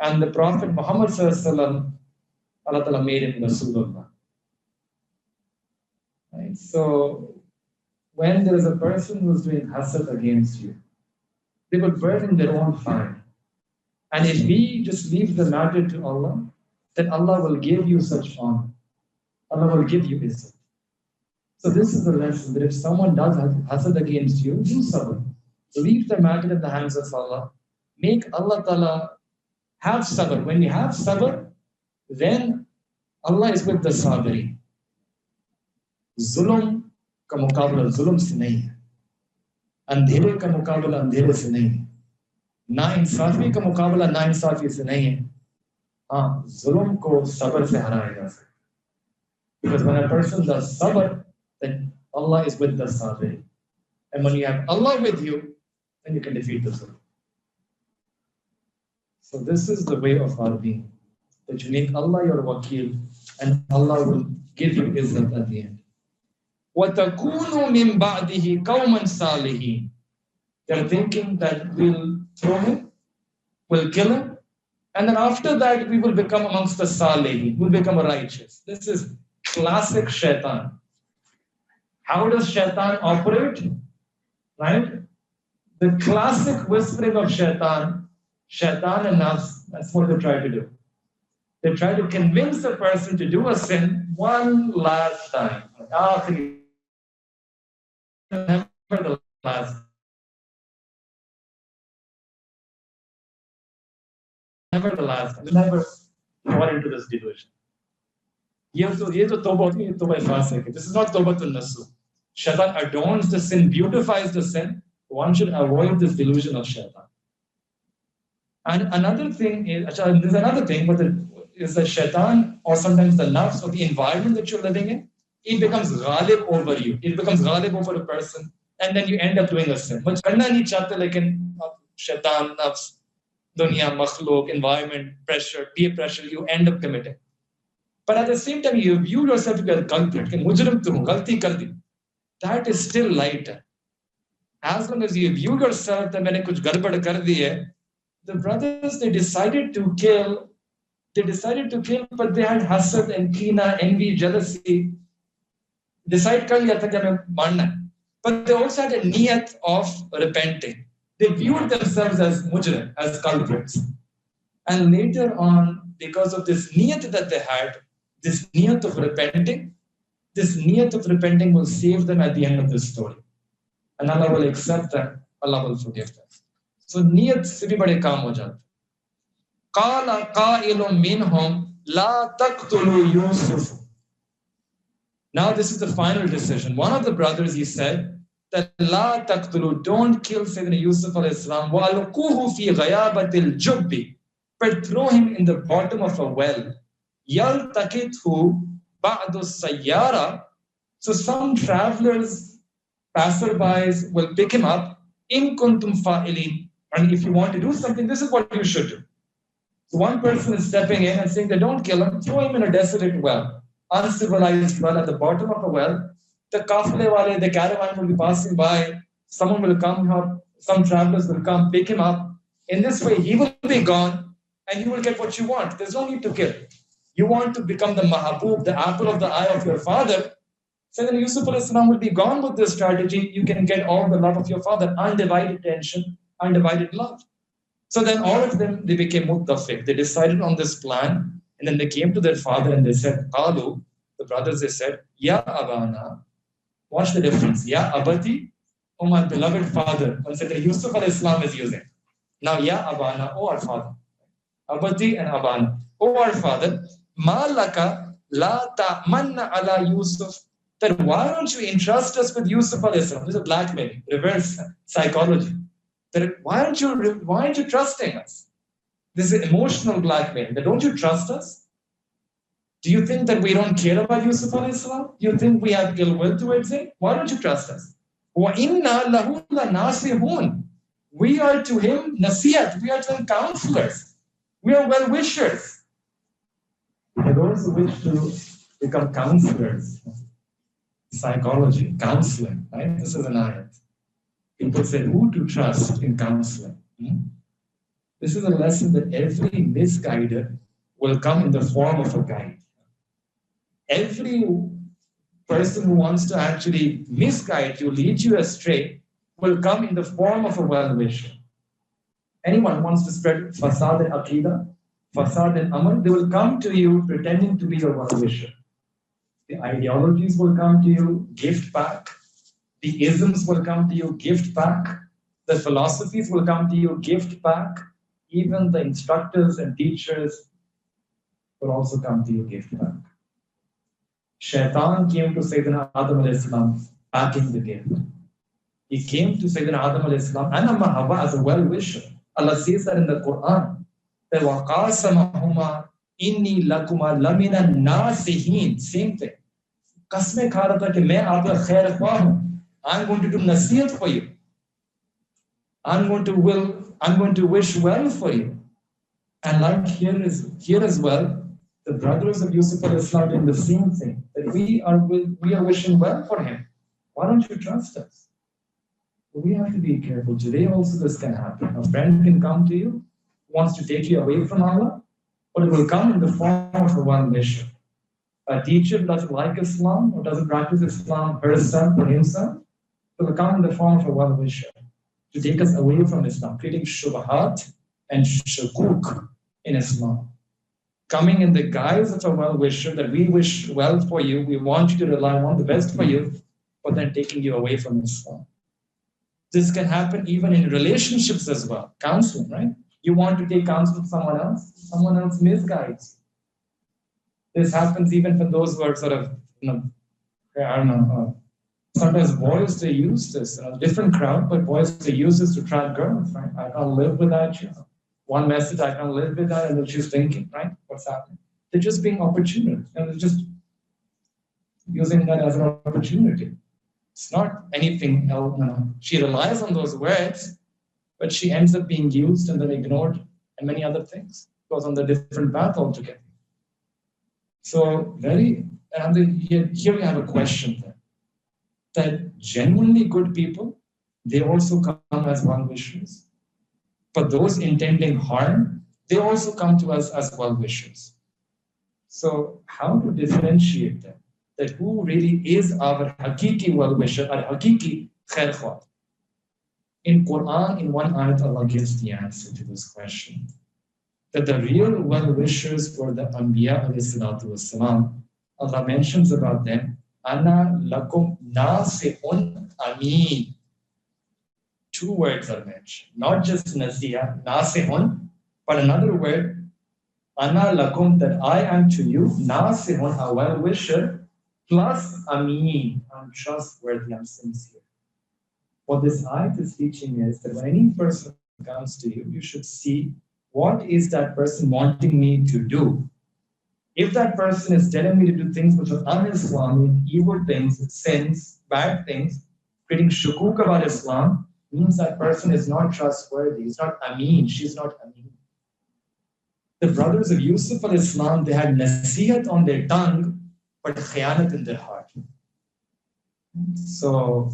and the Prophet Muhammad sallallahu alaihi wasallam, Allah Ta'ala made him Rasulullah. Right? So, when there is a person who is doing hasad against you, they will burn in their own fire. And if we just leave the matter to Allah, then Allah will give you such honor. Allah will give you izzat. So this is the lesson, that if someone does hasad against you, do sabr. Leave the matter in the hands of Allah. Make Allah Ta'ala have sabr. When you have sabr, then Allah is with the sabiri. Zulm का मुकाबला जुल्म से नहीं है, अंधेरे का मुकाबला अंधेरे से नहीं है, ना इंसाफी का मुकाबला ना इंसाफी से नहीं है. हाँ, जुल्म को सब्र से हराया जा सकता है. Because when a person does sabr, then Allah is with the sabir. And when you have Allah with you, then you can defeat the zulm. So this is the way of our being, that you make Allah your wakil, and Allah will give you izzat at the end. وَتَكُونُوا مِن بَعْدِهِ قَوْمًا صَالِحِينَ. They're thinking that we'll throw him, we'll kill him, and then after that we will become amongst the salihin, we'll become righteous. This is classic shaitan. How does shaitan operate? Right? The classic whispering of shaitan and nafs, that's what they try to do. They try to convince a person to do a sin one last time. Never the last. Never the last. Never fall into this delusion. This is not tawbatul nasu. Shaitan adorns the sin, beautifies the sin. One should avoid this delusion of shaitan. And another thing is, there's another thing, but is the shaitan, or sometimes the nafs, or the environment that you're living in, it becomes ghalib over you. It becomes ghalib over a person, and then you end up doing a sin. But karna nahi chahte, lekin shaitan, nafs, dunya, makhluk, environment, pressure, peer pressure, you end up committing. But at the same time, you view yourself to be a culprit. Mujrim tu hu, galti kar di. That is still light. As long as you view yourself that maine kuch gadbad kar di hai, the brothers, they decided to kill, but they had hasad and kina, envy, jealousy. Decide kar liya tha ki hame marna hai. But they also had a niyat of repenting. They viewed themselves as mujrim, as culprits. And later on, because of this niyat that they had, this niyat of repenting will save them at the end of the story. And Allah will accept them, Allah will forgive them. So niyat se bhi bade kaam ho jate. Qala qa'ilun minhum la taqtulu Yusuf. Now this is the final decision. One of the brothers, he said that la taqtulu, don't kill Sayyidina Yusuf alayhi salam, wa alquhu fi ghayabatil jubbi, but throw him in the bottom of a well. Yaltaqithu ba'du sayyara, so some travelers, passerbys will pick him up. In kuntum fa'ilin, and if you want to do something, this is what you should do. So one person is stepping in and saying that don't kill him, throw him in a desolate well, uncivilized well at the bottom of a well. The kafle wale, the caravan will be passing by, someone will come up, some travelers will come, pick him up. In this way, he will be gone and you will get what you want. There's no need to kill. You want to become the mahabub, the apple of the eye of your father. So then Yusuf will be gone with this strategy. You can get all the love of your father, undivided attention, undivided love. So then all of them, they became muttafiq. They decided on this plan, and then they came to their father and they said, Qalu, the brothers, they said, Ya Abana. Watch the difference. Ya Abati, oh my beloved father. One said that Yusuf al-Islam is using. Now, Ya Abana, oh our father. Abati and Abana. Oh our father, Ma laka la ta'manna ala Yusuf. Then why don't you entrust us with Yusuf al-Islam? This is blackmailing, reverse psychology. That why aren't you trusting us? This is emotional blackmail. That don't you trust us? Do you think that we don't care about Yusuf al-Islam? Do you think we have ill will towards him? Why don't you trust us? وَإِنَّا لَهُ لَنَاصِحُونَ. We are to him nasiyat. We are to him counselors. We are well-wishers. For those who wish to become counselors, psychology, counseling, right? This is an ayat. People say who to trust in counseling. This is a lesson that every misguided will come in the form of a guide. Every person who wants to actually misguide you, lead you astray, will come in the form of a well-wisher. Anyone who wants to spread fasad and aqidah, fasad and amal, they will come to you pretending to be a well-wisher. The ideologies will come to you, gift back. The isms will come to you, gift back. The philosophies will come to you, gift back. Even the instructors and teachers will also come to you, gift back. Shaitan came to Sayyidina Adam al-Islam, packing the gift. He came to Sayyidina Adam al-Islam and Hawa as a well-wisher. Allah says that in the Quran. That وَقَاسَمَهُمَا إِنِّي لَكُمَا لَمِنَ النَّاسِحِينَ. Same thing. Qasme kha raha tha ki main aapka khair khwah hu. I'm going to do nasihat for you. I'm going to wish well for you. And like here as well, the brothers of Yusuf al-Islam did the same thing. That we are wishing well for him. Why don't you trust us? We have to be careful. Today also this can happen. A friend can come to you, wants to take you away from Allah, but it will come in the form of a well-wisher. A teacher doesn't like Islam or doesn't practice Islam herself or himself, it will come in the form of a well-wisher to take us away from Islam, creating shubhat and shukuk in Islam. Coming in the guise of a well-wisher that we wish well for you, we want you to rely on the best for you, but then taking you away from Islam. This can happen even in relationships as well. Counseling, right? You want to take counsel from someone else misguides. This happens even for those who are sort of, sometimes boys, they use this, different crowd, but boys, they use this to trap girls, right? I can't live without you. One message, I can't live without, and then she's thinking, right? What's happening? They're just being opportunists, and they're just using that as an opportunity. It's not anything else. She relies on those words, but she ends up being used and then ignored, and many other things. Goes on the different path altogether. So here we have a question then. That genuinely good people, they also come as well-wishers. But those intending harm, they also come to us as well-wishers. So how to differentiate them? That who really is our hakiki well-wisher, our hakiki khair khwah? In Quran, in one ayat, Allah gives the answer to this question. That the real well-wishers were the Anbiya alayhi salatu wassalam. Allah mentions about them, Ana lakum nasihun ameen. Two words are mentioned, not just nasiha, nasihun, but another word, Ana lakum, that I am to you, nasihun, a well-wisher, plus ameen, I'm trustworthy, I'm sincere. What this ayat is teaching is that when any person comes to you, you should see what is that person wanting me to do. If that person is telling me to do things which are un-Islamic, evil things, sins, bad things, creating shukuk about Islam, means that person is not trustworthy. He's not ameen. She's not ameen. The brothers of Yusuf al-Islam, they had nasihat on their tongue, but khiyanat in their heart. So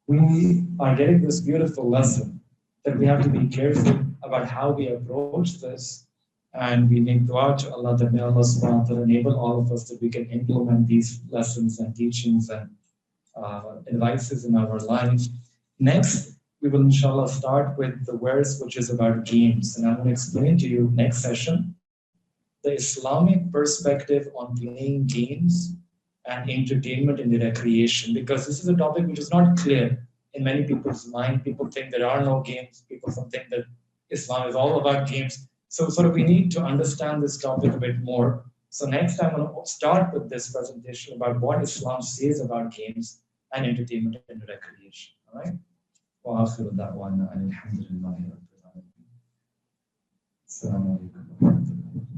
we are getting this beautiful lesson that we have to be careful about how we approach this, and we make dua to Allah that may Allah subhanahu wa ta'ala enable all of us that we can implement these lessons and teachings and advices in our lives. Next, we will inshallah start with the verse which is about games, and I'm going to explain to you next session the Islamic perspective on playing games and entertainment and recreation, because this is a topic which is not clear in many people's mind. People think there are no games. People think that Islam is all about games. So sort of we need to understand this topic a bit more. So next time I'm going to start with this presentation about what Islam says about games and entertainment and recreation. All right? وآخر دعوانا أن الحمد لله رب العالمين. السلام عليكم ورحمة الله.